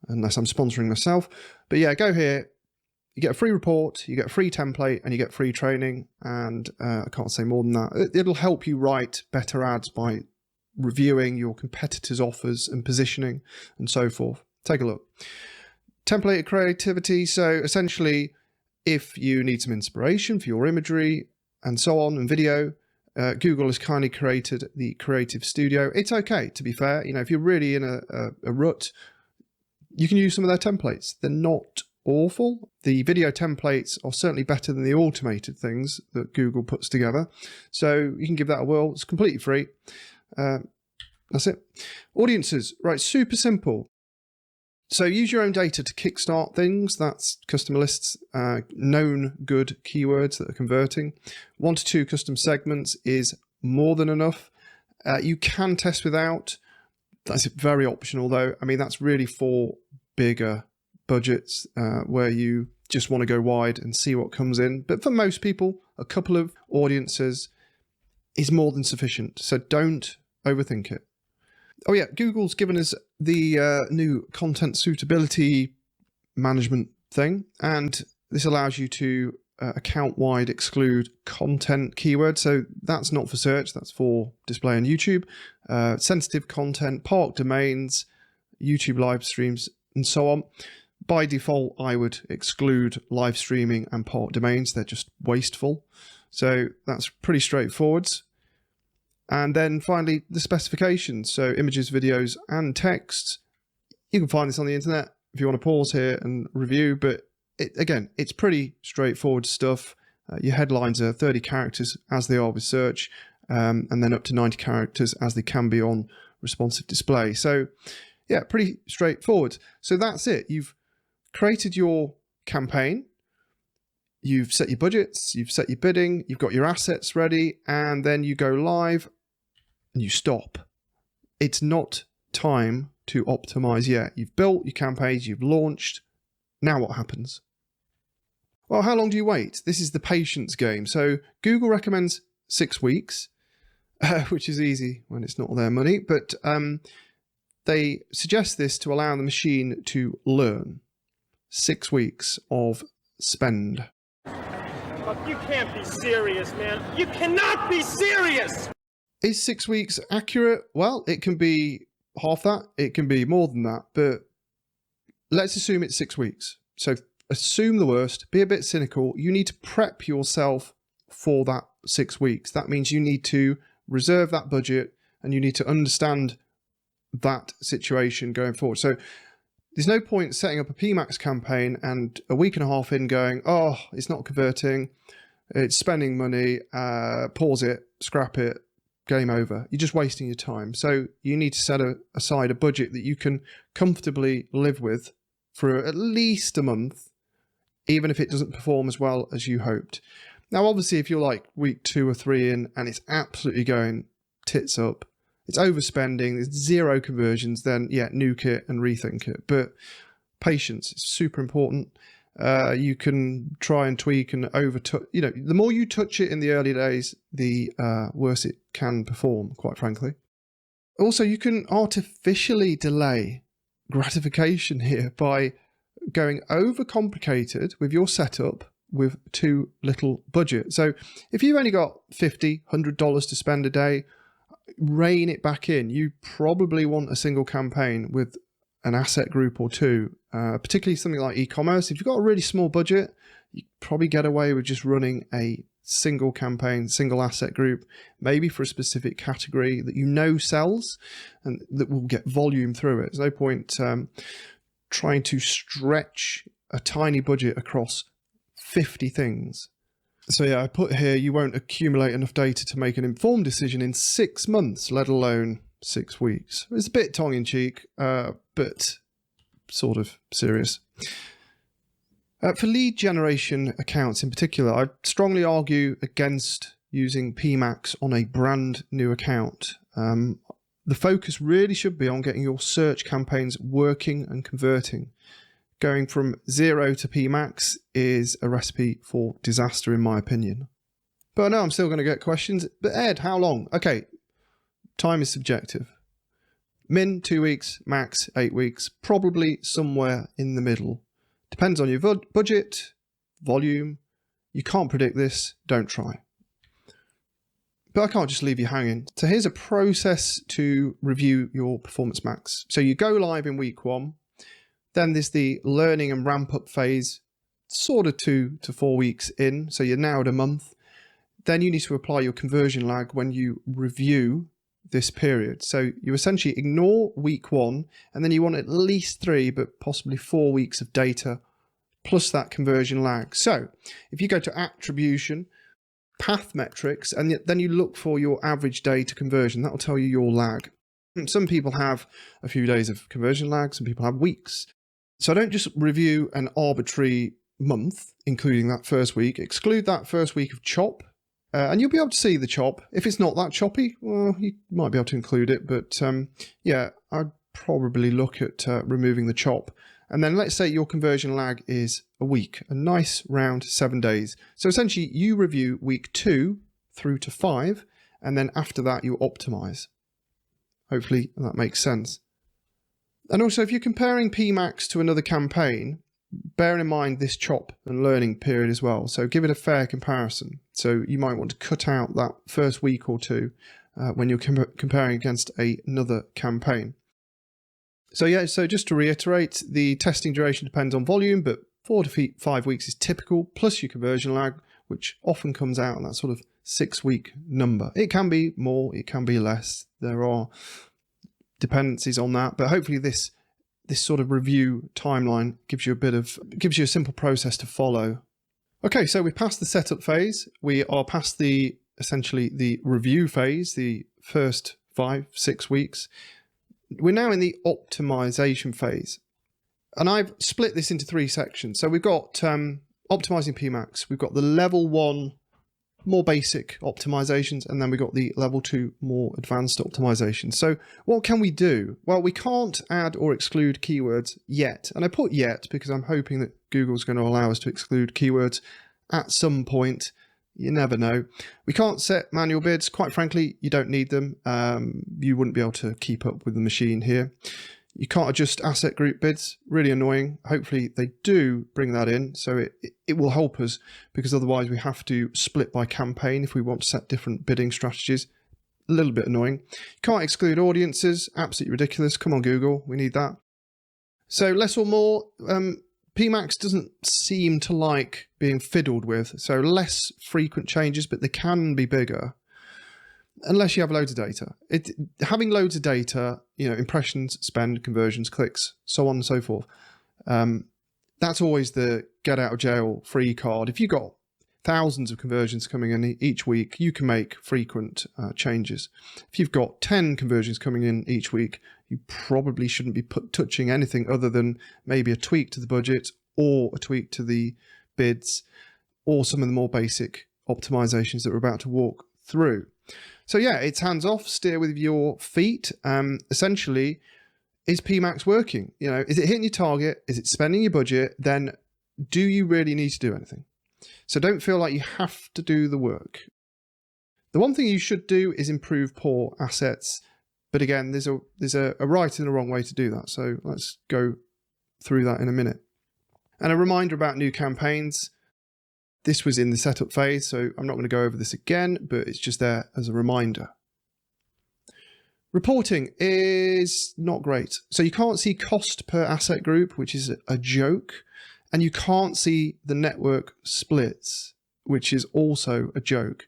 [SPEAKER 1] unless I'm sponsoring myself. But yeah, go here, you get a free report, you get a free template, and you get free training, and I can't say more than that. It'll help you write better ads by reviewing your competitors' offers and positioning and so forth. Take a look. Template creativity. So essentially, if you need some inspiration for your imagery and so on and video, Google has kindly created the Creative Studio. It's okay, to be fair. You know, if you're really in a rut, you can use some of their templates. They're not awful. The video templates are certainly better than the automated things that Google puts together. So you can give that a whirl. It's completely free. That's it. Audiences, right, super simple. So use your own data to kickstart things. That's customer lists, known good keywords that are converting. 1 to 2 custom segments is more than enough. You can test without. That's very optional though. I mean, that's really for bigger budgets where you just want to go wide and see what comes in. But for most people, a couple of audiences is more than sufficient. So don't overthink it. Oh yeah, Google's given us the new content suitability management thing, and this allows you to account-wide exclude content keywords. So that's not for search, that's for display on YouTube. Sensitive content, park domains, YouTube live streams, and so on. By default, I would exclude live streaming and park domains. They're just wasteful. So that's pretty straightforward. And then finally, the specifications. So images, videos, and text. You can find this on the internet if you want to pause here and review. But again, it's pretty straightforward stuff. Your headlines are 30 characters as they are with search, and then up to 90 characters as they can be on responsive display. So yeah, pretty straightforward. So that's it. You've created your campaign. You've set your budgets, you've set your bidding, you've got your assets ready, and then you go live and you stop. It's not time to optimize yet. You've built your campaigns, you've launched. Now what happens? Well, how long do you wait? This is the patience game. So Google recommends 6 weeks, which is easy when it's not their money, but they suggest this to allow the machine to learn. 6 weeks of spend.
[SPEAKER 2] You can't be serious, man. You cannot be serious!
[SPEAKER 1] Is 6 weeks accurate? Well, it can be half that. It can be more than that. But let's assume it's 6 weeks. So assume the worst. Be a bit cynical. You need to prep yourself for that 6 weeks. That means you need to reserve that budget and you need to understand that situation going forward. So there's no point setting up a PMax campaign and a week and a half in going, oh, it's not converting, it's spending money, pause it, scrap it, game over. You're just wasting your time. So you need to set aside a budget that you can comfortably live with for at least a month, even if it doesn't perform as well as you hoped. Now, obviously, if you're like week 2 or 3 in and it's absolutely going tits up, it's overspending, there's 0 conversions, then yeah, nuke it and rethink it. But patience is super important. You can try and tweak and overtouch. You know, the more you touch it in the early days, the worse it can perform, quite frankly. Also, you can artificially delay gratification here by going overcomplicated with your setup with too little budget. So if you've only got $50, $100 to spend a day, rein it back in. You probably want a single campaign with an asset group or 2, particularly something like e-commerce. If you've got a really small budget, you probably get away with just running a single campaign, single asset group, maybe for a specific category that you know sells and that will get volume through it. There's no point trying to stretch a tiny budget across 50 things. So yeah, I put here, you won't accumulate enough data to make an informed decision in 6 months, let alone 6 weeks. It's a bit tongue-in-cheek, but sort of serious. For lead generation accounts in particular, I strongly argue against using PMax on a brand new account. The focus really should be on getting your search campaigns working and converting. Going from 0 to PMax is a recipe for disaster, in my opinion. But I know I'm still going to get questions. But Ed, how long? Okay, time is subjective. Min 2 weeks, max 8 weeks, probably somewhere in the middle. Depends on your budget, volume. You can't predict this, don't try. But I can't just leave you hanging. So here's a process to review your Performance Max. So you go live in week 1. Then there's the learning and ramp up phase, sort of 2 to 4 weeks in. So you're now at a month. Then you need to apply your conversion lag when you review this period. So you essentially ignore week 1, and then you want at least 3, but possibly 4 weeks of data plus that conversion lag. So if you go to attribution, path metrics, and then you look for your average day to conversion, that will tell you your lag. Some people have a few days of conversion lag, some people have weeks. So don't just review an arbitrary month, including that first week. Exclude that first week of chop, and you'll be able to see the chop. If it's not that choppy, well, you might be able to include it, but yeah, I'd probably look at removing the chop. And then let's say your conversion lag is a week, a nice round 7 days. So essentially you review week 2 through to 5, and then after that you optimize. Hopefully that makes sense. And also, if you're comparing PMax to another campaign, bear in mind this chop and learning period as well. So give it a fair comparison. So you might want to cut out that first week or 2 when you're comparing against another campaign. So yeah, so just to reiterate, the testing duration depends on volume, but 4 to 5 weeks is typical, plus your conversion lag, which often comes out on that sort of 6-week number. It can be more, it can be less. There are dependencies on that, but hopefully this sort of review timeline gives you a simple process to follow. Okay, so we passed the setup phase. We are past essentially the review phase, the first 5-6 weeks. We're now in the optimization phase, and I've split this into 3 sections. So we've got optimizing PMax, we've got the level 1 more basic optimizations, and then we got the level 2 more advanced optimizations. So what can we do? Well, we can't add or exclude keywords yet, and I put yet because I'm hoping that Google's going to allow us to exclude keywords at some point. You never know. We can't set manual bids. Quite frankly, you don't need them. You wouldn't be able to keep up with the machine here. You can't adjust asset group bids, really annoying. Hopefully they do bring that in, so it will help us, because otherwise we have to split by campaign if we want to set different bidding strategies. A little bit annoying. Can't exclude audiences, absolutely ridiculous. Come on Google, we need that. So less or more, PMax doesn't seem to like being fiddled with, so less frequent changes, but they can be bigger. Unless you have loads of data. Having loads of data, impressions, spend, conversions, clicks, so on and so forth. That's always the get out of jail free card. If you've got thousands of conversions coming in each week, you can make frequent changes. If you've got 10 conversions coming in each week, you probably shouldn't be touching anything other than maybe a tweak to the budget or a tweak to the bids or some of the more basic optimizations that we're about to walk through. So yeah, it's hands off, steer with your feet. Essentially, is PMax working? You know, is it hitting your target? Is it spending your budget? Then do you really need to do anything? So don't feel like you have to do the work. The one thing you should do is improve poor assets. But again, there's a right and a wrong way to do that. So let's go through that in a minute. And a reminder about new campaigns. This was in the setup phase, so I'm not going to go over this again, but it's just there as a reminder. Reporting is not great. So you can't see cost per asset group, which is a joke. And you can't see the network splits, which is also a joke.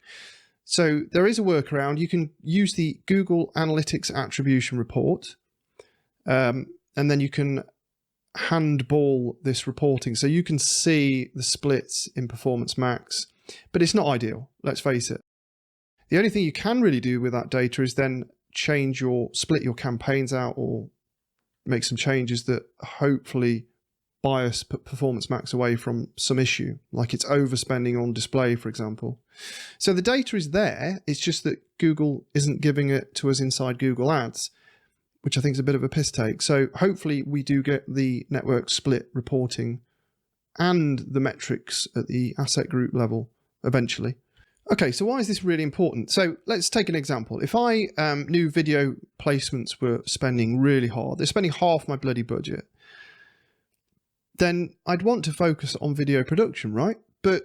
[SPEAKER 1] So there is a workaround. You can use the Google Analytics Attribution Report, and then you can handball this reporting. So you can see the splits in Performance Max, but it's not ideal, let's face it. The only thing you can really do with that data is then split your campaigns out or make some changes that hopefully bias Performance Max away from some issue, like it's overspending on display, for example. So the data is there, it's just that Google isn't giving it to us inside Google Ads, which I think is a bit of a piss take. So hopefully we do get the network split reporting and the metrics at the asset group level eventually. Okay, so why is this really important? So let's take an example. If I knew video placements were spending really hard, they're spending half my bloody budget, then I'd want to focus on video production, right? But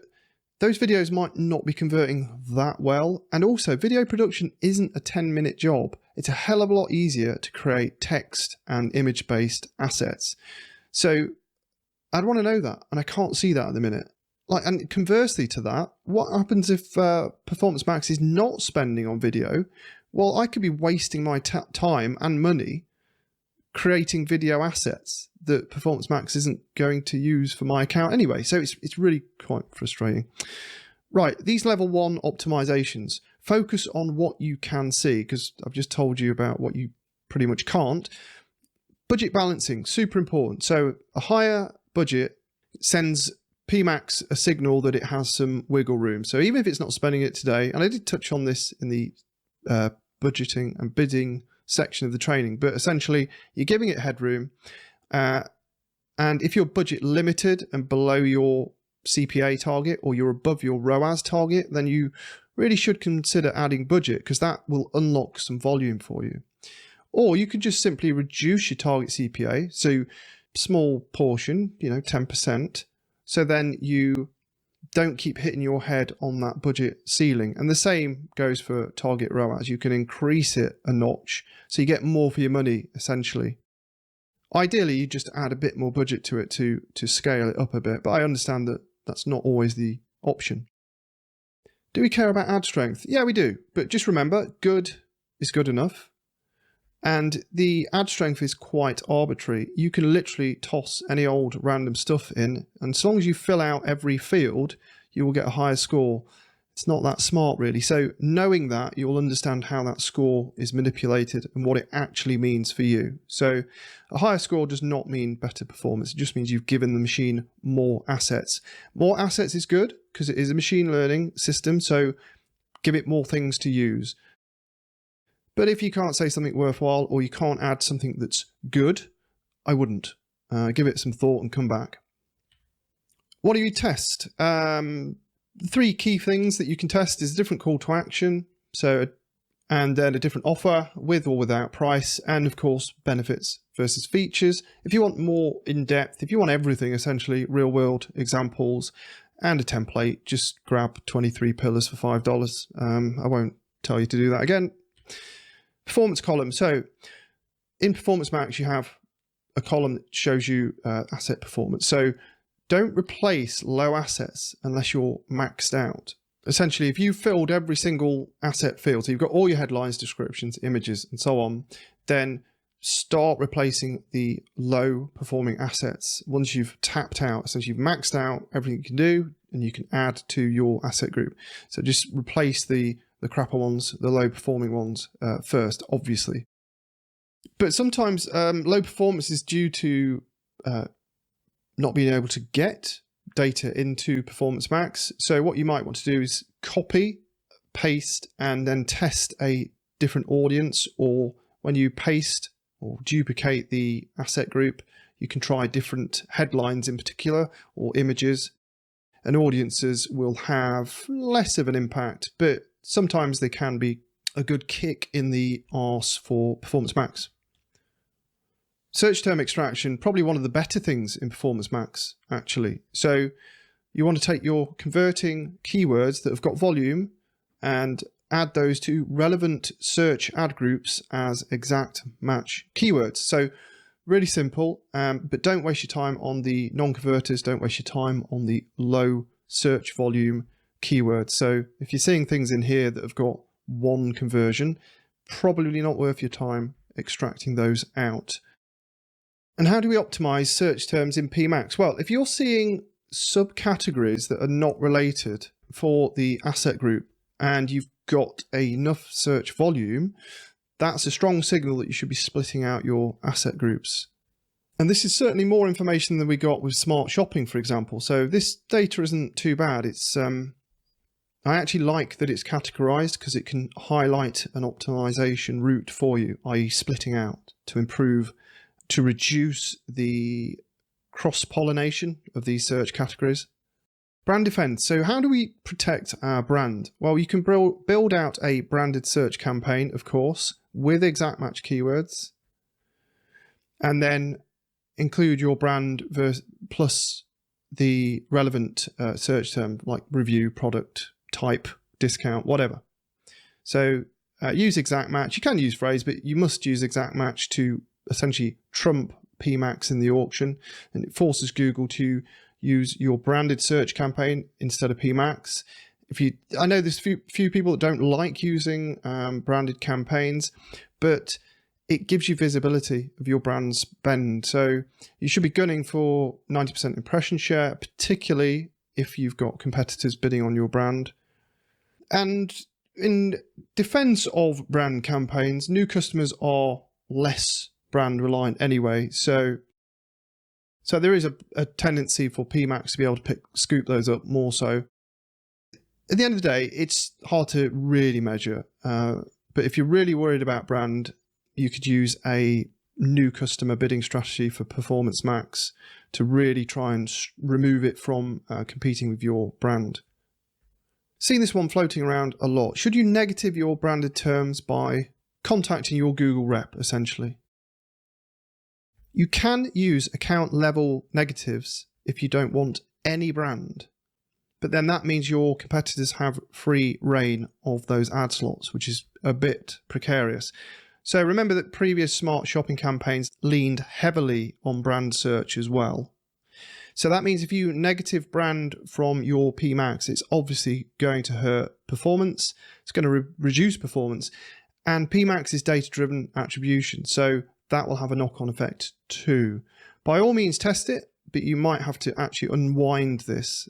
[SPEAKER 1] those videos might not be converting that well. And also, video production isn't a 10-minute job. It's a hell of a lot easier to create text and image-based assets. So I'd want to know that, and I can't see that at the minute. And conversely to that, what happens if Performance Max is not spending on video? Well, I could be wasting my time and money creating video assets that Performance Max isn't going to use for my account anyway. So it's really quite frustrating. Right, these level 1 optimizations, focus on what you can see, because I've just told you about what you pretty much can't. Budget balancing, super important. So a higher budget sends PMax a signal that it has some wiggle room. So even if it's not spending it today, and I did touch on this in the budgeting and bidding section of the training, but essentially you're giving it headroom, and if you're budget limited and below your CPA target or you're above your ROAS target, then you really should consider adding budget, because that will unlock some volume for you. Or you could just simply reduce your target CPA, so small portion, 10%, so then you don't keep hitting your head on that budget ceiling. And the same goes for target ROAS. You can increase it a notch so you get more for your money, essentially. Ideally, you just add a bit more budget to it to scale it up a bit, but I understand that that's not always the option. Do we care about ad strength? Yeah, we do. But just remember, good is good enough. And the ad strength is quite arbitrary. You can literally toss any old random stuff in, and as long as you fill out every field, you will get a higher score. It's not that smart, really. So knowing that, you'll understand how that score is manipulated and what it actually means for you. So a higher score does not mean better performance. It just means you've given the machine more assets. More assets is good because it is a machine learning system, so give it more things to use. But if you can't say something worthwhile or you can't add something that's good, I wouldn't. Give it some thought and come back. What do you test? The 3 key things that you can test is a different call to action, and then a different offer with or without price, and of course benefits versus features. If you want more in-depth, if you want everything, essentially real world examples and a template, just grab 23 pillars for $5. I won't tell you to do that again. Performance column. So in Performance Max, you have a column that shows you asset performance. So don't replace low assets unless you're maxed out. Essentially, if you've filled every single asset field, so you've got all your headlines, descriptions, images, and so on, then start replacing the low performing assets once you've tapped out. Essentially, you've maxed out everything you can do and you can add to your asset group. So just replace the crapper ones, the low performing ones first, obviously. But sometimes low performance is due to not being able to get data into Performance Max. So what you might want to do is copy, paste, and then test a different audience, or when you paste or duplicate the asset group, you can try different headlines in particular or images, and audiences will have less of an impact, but sometimes they can be a good kick in the arse for Performance Max. Search term extraction, probably one of the better things in Performance Max, actually. So you want to take your converting keywords that have got volume and add those to relevant search ad groups as exact match keywords. So really simple, but don't waste your time on the non-converters. Don't waste your time on the low search volume keywords. So if you're seeing things in here that have got one conversion, probably not worth your time extracting those out. And how do we optimize search terms in PMax? Well, if you're seeing subcategories that are not related for the asset group and you've got enough search volume, that's a strong signal that you should be splitting out your asset groups. And this is certainly more information than we got with Smart Shopping, for example. So this data isn't too bad. It's I actually like that it's categorized because it can highlight an optimization route for you, i.e. splitting out to improve, to reduce the cross-pollination of these search categories. Brand defense. So how do we protect our brand? Well, you can build out a branded search campaign, of course, with exact match keywords, and then include your brand plus the relevant search term like review, product, type, discount, whatever. So use exact match. You can use phrase, but you must use exact match to essentially trump PMax in the auction, and it forces Google to use your branded search campaign instead of PMax. I know there's few people that don't like using branded campaigns, but it gives you visibility of your brand spend. So you should be gunning for 90% impression share, particularly if you've got competitors bidding on your brand. And in defense of brand campaigns, new customers are less brand reliant anyway. So there is a tendency for PMax to be able to scoop those up more so. At the end of the day, it's hard to really measure. But if you're really worried about brand, you could use a new customer bidding strategy for Performance Max to really try and remove it from competing with your brand. Seen this one floating around a lot. Should you negative your branded terms by contacting your Google rep, essentially? You can use account level negatives if you don't want any brand, but then that means your competitors have free reign of those ad slots, which is a bit precarious. So remember that previous Smart Shopping campaigns leaned heavily on brand search as well. So that means if you negative brand from your PMax, it's obviously going to hurt performance. It's going to reduce performance, and PMax is data-driven attribution. So that will have a knock-on effect too. By all means test it, but you might have to actually unwind this.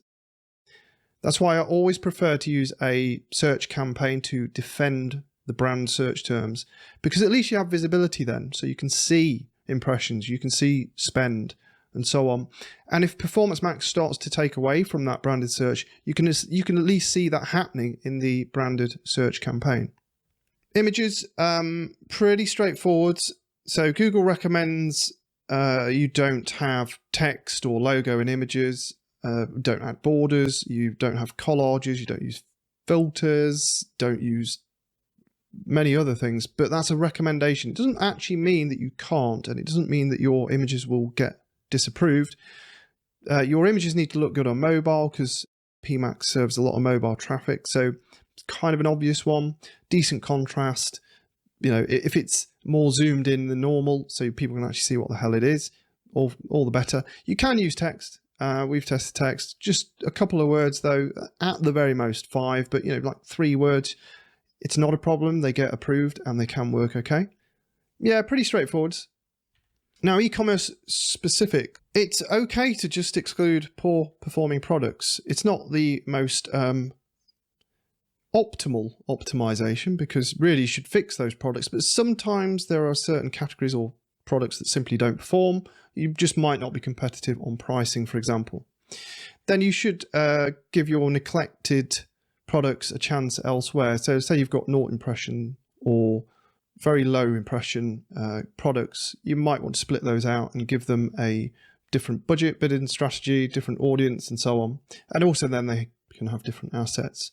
[SPEAKER 1] That's why I always prefer to use a search campaign to defend the brand search terms, because at least you have visibility then, so you can see impressions, you can see spend, and so on. And if Performance Max starts to take away from that branded search, you can at least see that happening in the branded search campaign. Images, pretty straightforward. So Google recommends you don't have text or logo in images, don't add borders, you don't have collages, you don't use filters, don't use many other things, but that's a recommendation. It doesn't actually mean that you can't, and it doesn't mean that your images will get disapproved. Your images need to look good on mobile because PMax serves a lot of mobile traffic, so it's kind of an obvious one. Decent contrast, you know, if it's more zoomed in than normal so people can actually see what the hell it is, all the better. You can use text. We've tested text, just a couple of words though, at the very most 5, but you know, like 3 words, it's not a problem. They get approved and they can work okay. Yeah, pretty straightforward. Now, e-commerce specific, it's okay to just exclude poor performing products. It's not the most optimal optimization, because really you should fix those products, but sometimes there are certain categories or products that simply don't perform. You just might not be competitive on pricing, for example. Then you should give your neglected products a chance elsewhere. So say you've got 0 impression or very low impression products, you might want to split those out and give them a different budget bidding strategy, different audience, and so on. And also then they can have different assets.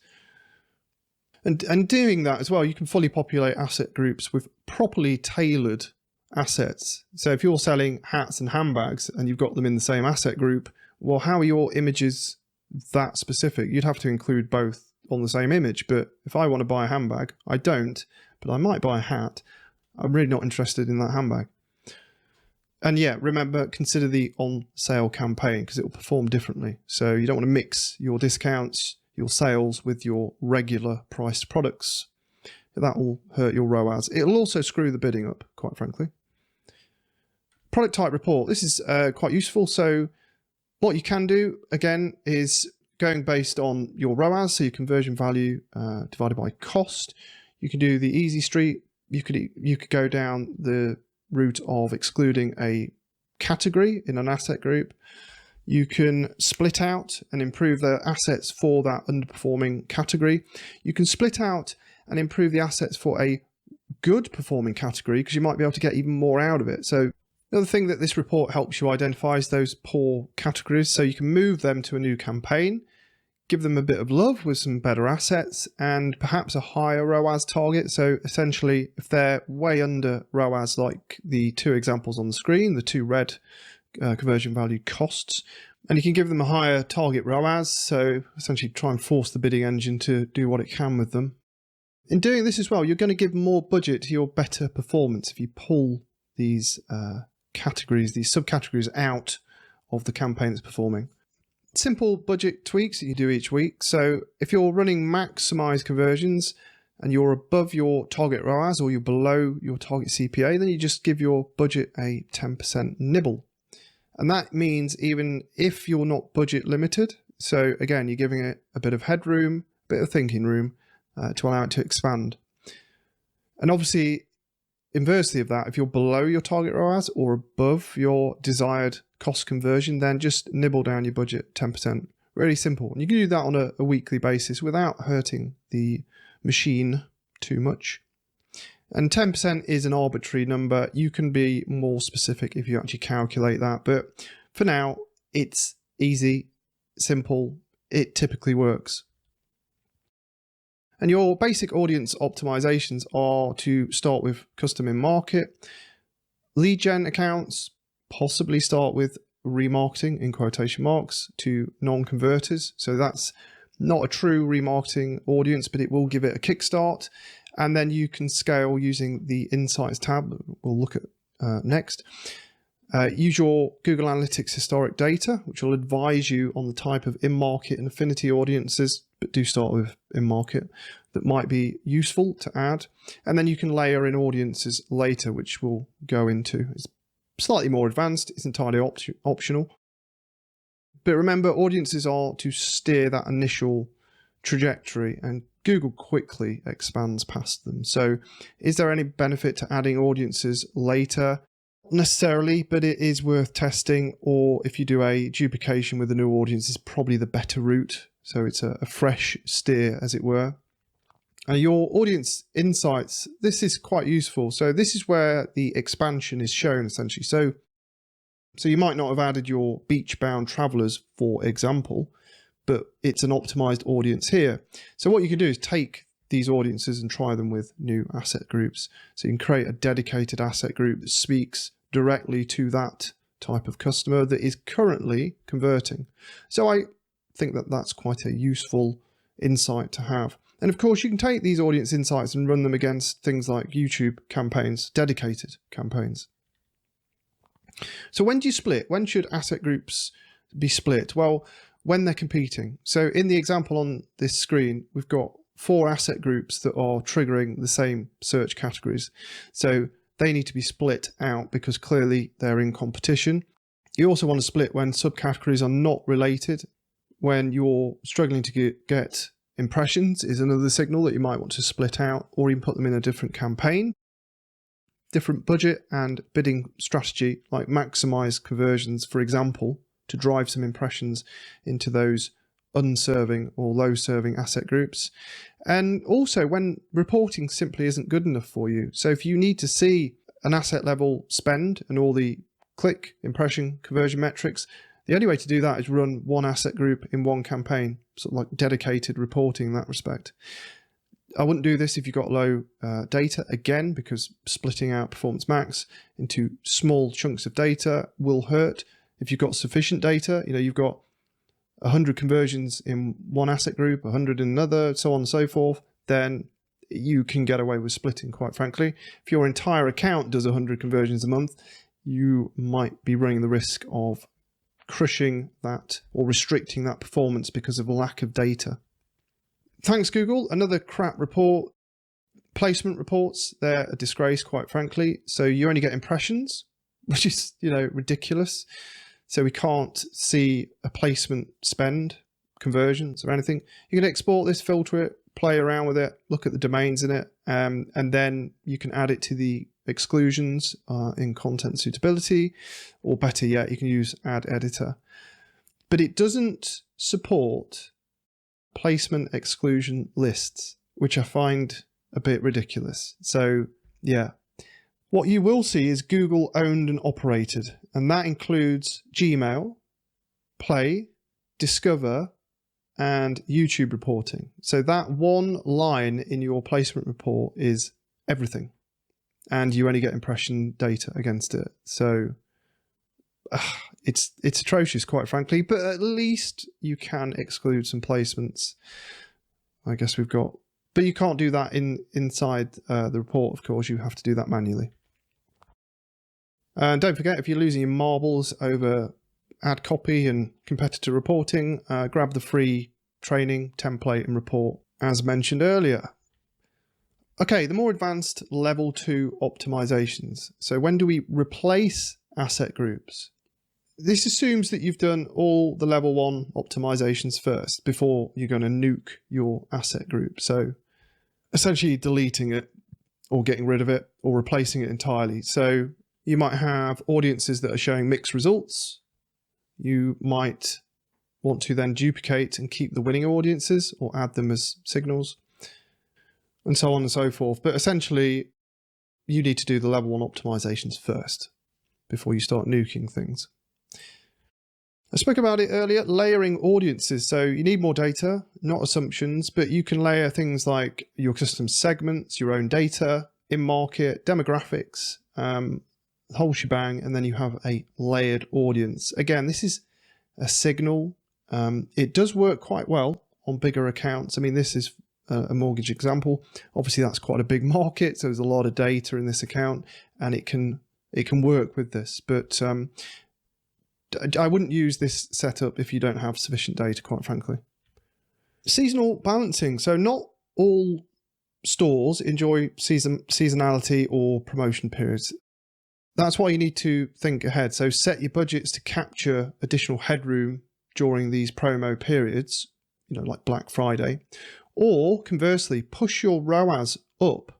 [SPEAKER 1] And doing that as well, you can fully populate asset groups with properly tailored assets. So if you're selling hats and handbags and you've got them in the same asset group, well, how are your images that specific? You'd have to include both on the same image. But if I want to buy a handbag, I don't, but I might buy a hat. I'm really not interested in that handbag. And yeah, remember, consider the on sale campaign, because it will perform differently. So you don't want to mix your discounts, your sales with your regular priced products. That will hurt your ROAS. It'll also screw the bidding up, quite frankly. Product type report. This is quite useful. So what you can do, again, is going based on your ROAS, so your conversion value divided by cost. You can do the easy street. You could go down the route of excluding a category in an asset group. You can split out and improve the assets for that underperforming category. You can split out and improve the assets for a good performing category, because you might be able to get even more out of it. So another thing that this report helps you identify is those poor categories. So you can move them to a new campaign, give them a bit of love with some better assets and perhaps a higher ROAS target. So essentially, if they're way under ROAS, like the 2 examples on the screen, the 2 red conversion value costs, and you can give them a higher target ROAS. So essentially try and force the bidding engine to do what it can with them. In doing this as well, you're going to give more budget to your better performance if you pull these categories, these subcategories out of the campaign that's performing. Simple budget tweaks that you do each week. So if you're running MAXIMISE conversions and you're above your target ROAS or you're below your target CPA, then you just give your budget a 10% nibble. And that means even if you're not budget limited, so again, you're giving it a bit of headroom, a bit of thinking room to allow it to expand. And obviously, inversely of that, if you're below your target ROAS or above your desired cost conversion, then just nibble down your budget 10%. Really simple. And you can do that on a weekly basis without hurting the machine too much. And 10% is an arbitrary number. You can be more specific if you actually calculate that. But for now, it's easy, simple. It typically works. And your basic audience optimizations are to start with custom in market, lead gen accounts, possibly start with remarketing in quotation marks to non-converters. So that's not a true remarketing audience, but it will give it a kickstart. And then you can scale using the Insights tab that we'll look at next. Use your Google Analytics historic data, which will advise you on the type of in-market and affinity audiences, but do start with in-market, that might be useful to add. And then you can layer in audiences later, which we'll go into. It's slightly more advanced. It's entirely optional. But remember, audiences are to steer that initial trajectory, and Google quickly expands past them. So is there any benefit to adding audiences later? Not necessarily, but it is worth testing. Or if you do a duplication with a new audience, is probably the better route. So it's a fresh steer, as it were. Your audience insights, this is quite useful. So this is where the expansion is shown, essentially. So you might not have added your beach-bound travelers, for example, but it's an optimized audience here. So what you can do is take these audiences and try them with new asset groups. So you can create a dedicated asset group that speaks directly to that type of customer that is currently converting. So I think that that's quite a useful insight to have. And of course, you can take these audience insights and run them against things like YouTube campaigns, dedicated campaigns. So when do you split? When should asset groups be split? Well, when they're competing. So in the example on this screen, we've got 4 asset groups that are triggering the same search categories. So they need to be split out because clearly they're in competition. You also want to split when subcategories are not related. When you're struggling to get impressions is another signal that you might want to split out or even put them in a different campaign. Different budget and bidding strategy, like MAXIMISE conversions, for example, to drive some impressions into those unserving or low-serving asset groups. And also when reporting simply isn't good enough for you. So if you need to see an asset level spend and all the click, impression, conversion metrics, the only way to do that is run one asset group in one campaign, sort of like dedicated reporting in that respect. I wouldn't do this if you've got low data, again, because splitting out Performance Max into small chunks of data will hurt. If you've got sufficient data, you've got 100 conversions in one asset group, 100 in another, so on and so forth, then you can get away with splitting, quite frankly. If your entire account does 100 conversions a month, you might be running the risk of crushing that or restricting that performance because of a lack of data. Thanks, Google. Another crap report. Placement reports, they're a disgrace, quite frankly. So you only get impressions, which is, ridiculous. So we can't see a placement spend, conversions or anything. You can export this, filter it, play around with it, look at the domains in it, and then you can add it to the exclusions in content suitability, or better yet, you can use Ad Editor. But it doesn't support placement exclusion lists, which I find a bit ridiculous. So yeah, what you will see is Google owned and operated, and that includes Gmail, Play, Discover, and YouTube reporting. So that one line in your placement report is everything, and you only get impression data against it. So it's atrocious, quite frankly, but at least you can exclude some placements. I guess we've got, but you can't do that inside the report, of course. You have to do that manually. And don't forget, if you're losing your marbles over ad copy and competitor reporting, grab the free training, template and report as mentioned earlier. Okay, the more advanced level 2 optimizations. So when do we replace asset groups? This assumes that you've done all the level 1 optimizations first before you're going to nuke your asset group. So essentially deleting it or getting rid of it or replacing it entirely. So you might have audiences that are showing mixed results. You might want to then duplicate and keep the winning audiences or add them as signals, and so on and so forth. But essentially, you need to do the level 1 optimizations first before you start nuking things. I spoke about it earlier, layering audiences. So you need more data, not assumptions, but you can layer things like your custom segments, your own data, in-market, demographics, the whole shebang, and then you have a layered audience. Again, this is a signal. It does work quite well on bigger accounts. I mean, this is a mortgage example. Obviously, that's quite a big market, so there's a lot of data in this account, and it can work with this. But I wouldn't use this setup if you don't have sufficient data, quite frankly. Seasonal balancing. So not all stores enjoy seasonality or promotion periods. That's why you need to think ahead. So set your budgets to capture additional headroom during these promo periods, like Black Friday, or conversely, push your ROAS up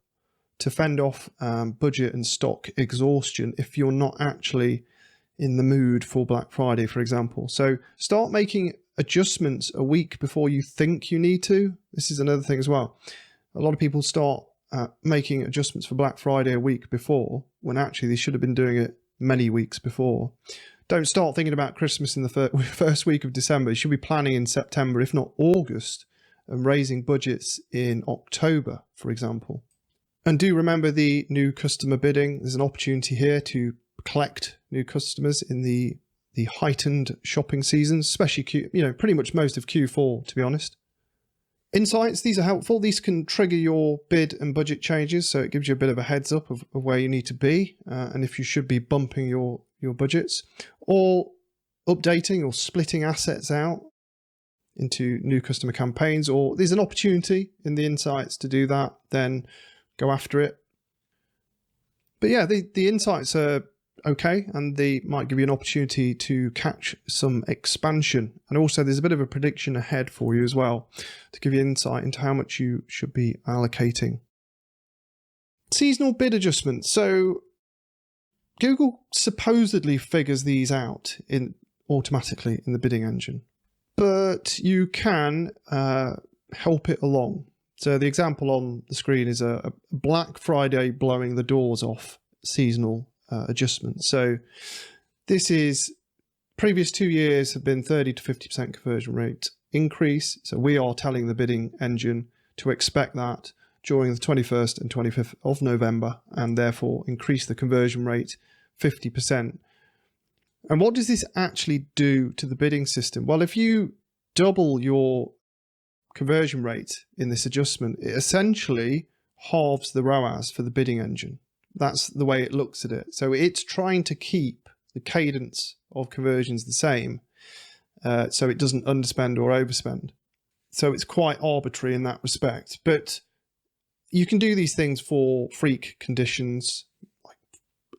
[SPEAKER 1] to fend off budget and stock exhaustion if you're not actually in the mood for Black Friday, for example. So start making adjustments a week before you think you need to. This is another thing as well. A lot of people start making adjustments for Black Friday a week before, when actually they should have been doing it many weeks before. Don't start thinking about Christmas in the first week of December. You should be planning in September, if not August, and raising budgets in October, for example. And do remember the new customer bidding. There's an opportunity here to collect new customers in the heightened shopping seasons, especially pretty much most of Q4, to be honest. Insights, these are helpful. These can trigger your bid and budget changes, so it gives you a bit of a heads up of where you need to be and if you should be bumping your budgets, or updating or splitting assets out into new customer campaigns, or there's an opportunity in the insights to do that, then go after it. But yeah, the insights are okay, and they might give you an opportunity to catch some expansion. And also there's a bit of a prediction ahead for you as well to give you insight into how much you should be allocating. Seasonal bid adjustments. So Google supposedly figures these out automatically in the bidding engine, but you can help it along. So the example on the screen is a Black Friday blowing the doors off seasonal adjustment. So this is previous 2 years have been 30 to 50% conversion rate increase. So we are telling the bidding engine to expect that during the 21st and 25th of November, and therefore increase the conversion rate 50%. And what does this actually do to the bidding system? Well, if you double your conversion rate in this adjustment, it essentially halves the ROAS for the bidding engine. That's the way it looks at it. So it's trying to keep the cadence of conversions the same, so it doesn't underspend or overspend. So it's quite arbitrary in that respect. But you can do these things for freak conditions. Like,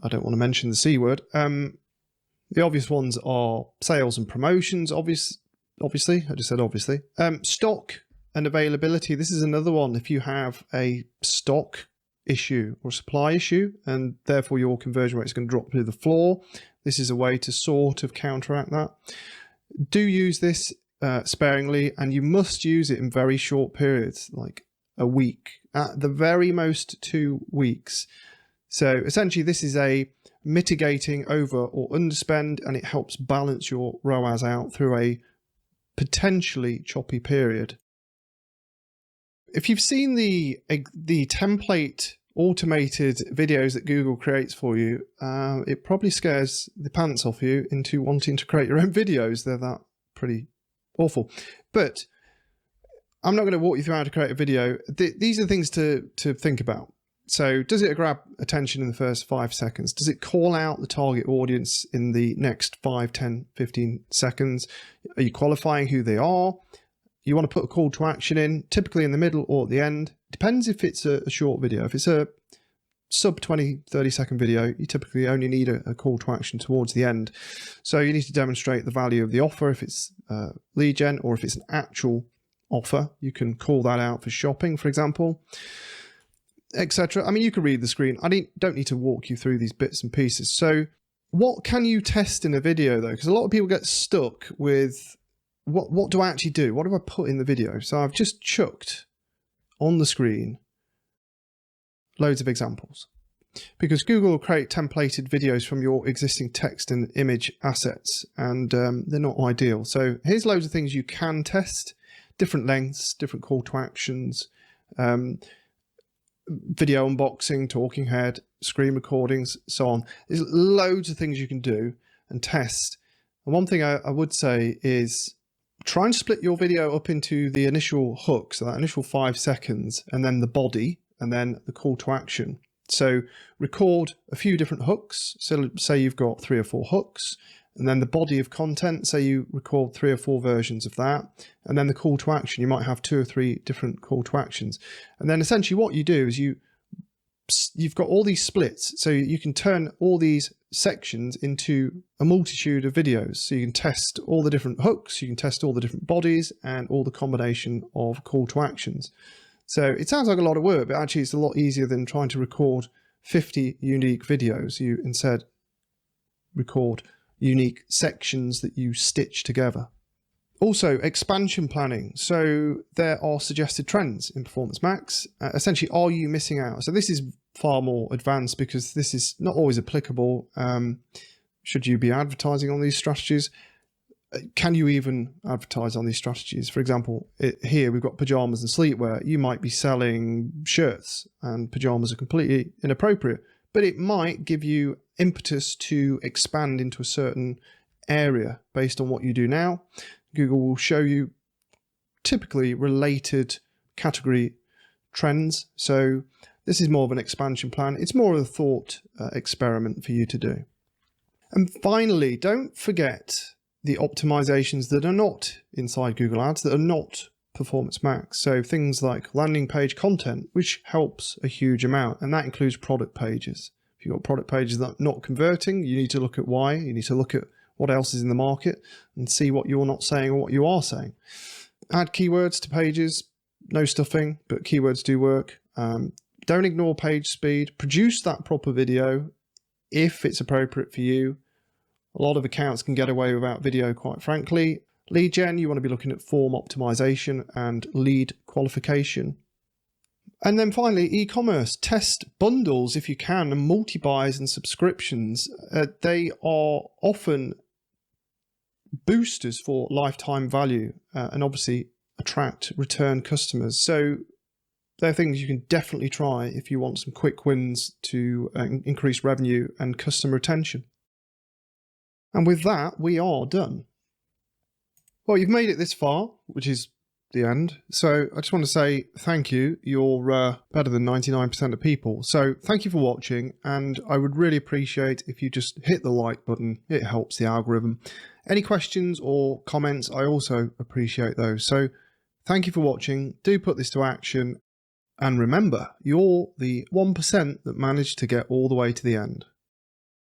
[SPEAKER 1] I don't want to mention the C word. The obvious ones are sales and promotions, obviously. I just said obviously. Stock and availability. This is another one. If you have a stock issue or supply issue, and therefore your conversion rate is going to drop through the floor, this is a way to sort of counteract that. Do use this sparingly, and you must use it in very short periods, like a week, at the very most 2 weeks. So essentially this is a mitigating over or underspend, and it helps balance your ROAS out through a potentially choppy period. If you've seen the template automated videos that Google creates for you, it probably scares the pants off you into wanting to create your own videos. They're that pretty awful. But I'm not going to walk you through how to create a video. These are things to think about. So does it grab attention in the first 5 seconds? Does it call out the target audience in the next 5, 10, 15 seconds? Are you qualifying who they are? You want to put a call to action in, typically in the middle or at the end. Depends if it's a short video. If it's a sub 20, 30 second video, you typically only need a call to action towards the end. So you need to demonstrate the value of the offer if it's lead gen, or if it's an actual offer, you can call that out for shopping, for example, etc. I mean, you can read the screen. I don't need to walk you through these bits and pieces. So what can you test in a video though? Because a lot of people get stuck with what do I actually do? What do I put in the video? So I've just chucked on the screen loads of examples, because Google will create templated videos from your existing text and image assets, and they're not ideal. So here's loads of things you can test: different lengths, different call to actions, video unboxing, talking head, screen recordings, so on. There's loads of things you can do and test. And one thing I would say is try and split your video up into the initial hook, so that initial 5 seconds, and then the body, and then the call to action. So record a few different hooks. So say you've got 3 or 4 hooks, and then the body of content, say you record 3 or 4 versions of that, and then the call to action, you might have 2 or 3 different call to actions. And then essentially what you do is you've got all these splits, so you can turn all these sections into a multitude of videos. So you can test all the different hooks, you can test all the different bodies, and all the combination of call to actions. So it sounds like a lot of work, but actually it's a lot easier than trying to record 50 unique videos. You instead record unique sections that you stitch together. Also, expansion planning. So there are suggested trends in Performance Max. Essentially, are you missing out? So this is far more advanced because this is not always applicable. Should you be advertising on these strategies? Can you even advertise on these strategies? For example, here we've got pajamas and sleepwear. You might be selling shirts, and pajamas are completely inappropriate, but it might give you impetus to expand into a certain area based on what you do now. Google will show you typically related category trends. So this is more of an expansion plan. It's more of a thought experiment for you to do. And finally, don't forget the optimizations that are not inside Google Ads, that are not Performance Max. So things like landing page content, which helps a huge amount, and that includes product pages. If you've got product pages that are not converting, you need to look at why. You need to look at what else is in the market and see what you're not saying or what you are saying. Add keywords to pages, no stuffing, but keywords do work. Don't ignore page speed. Produce that proper video if it's appropriate for you. A lot of accounts can get away without video, quite frankly. Lead gen, you want to be looking at form optimization and lead qualification. And then finally, e-commerce. Test bundles if you can, and multi-buys and subscriptions. They are often boosters for lifetime value and obviously attract return customers. So they're things you can definitely try if you want some quick wins to increase revenue and customer retention. And with that, we are done. Well, you've made it this far, which is the end. So I just want to say thank you. You're better than 99% of people. So thank you for watching. And I would really appreciate if you just hit the like button. It helps the algorithm. Any questions or comments, I also appreciate those. So thank you for watching. Do put this to action. And remember, you're the 1% that managed to get all the way to the end.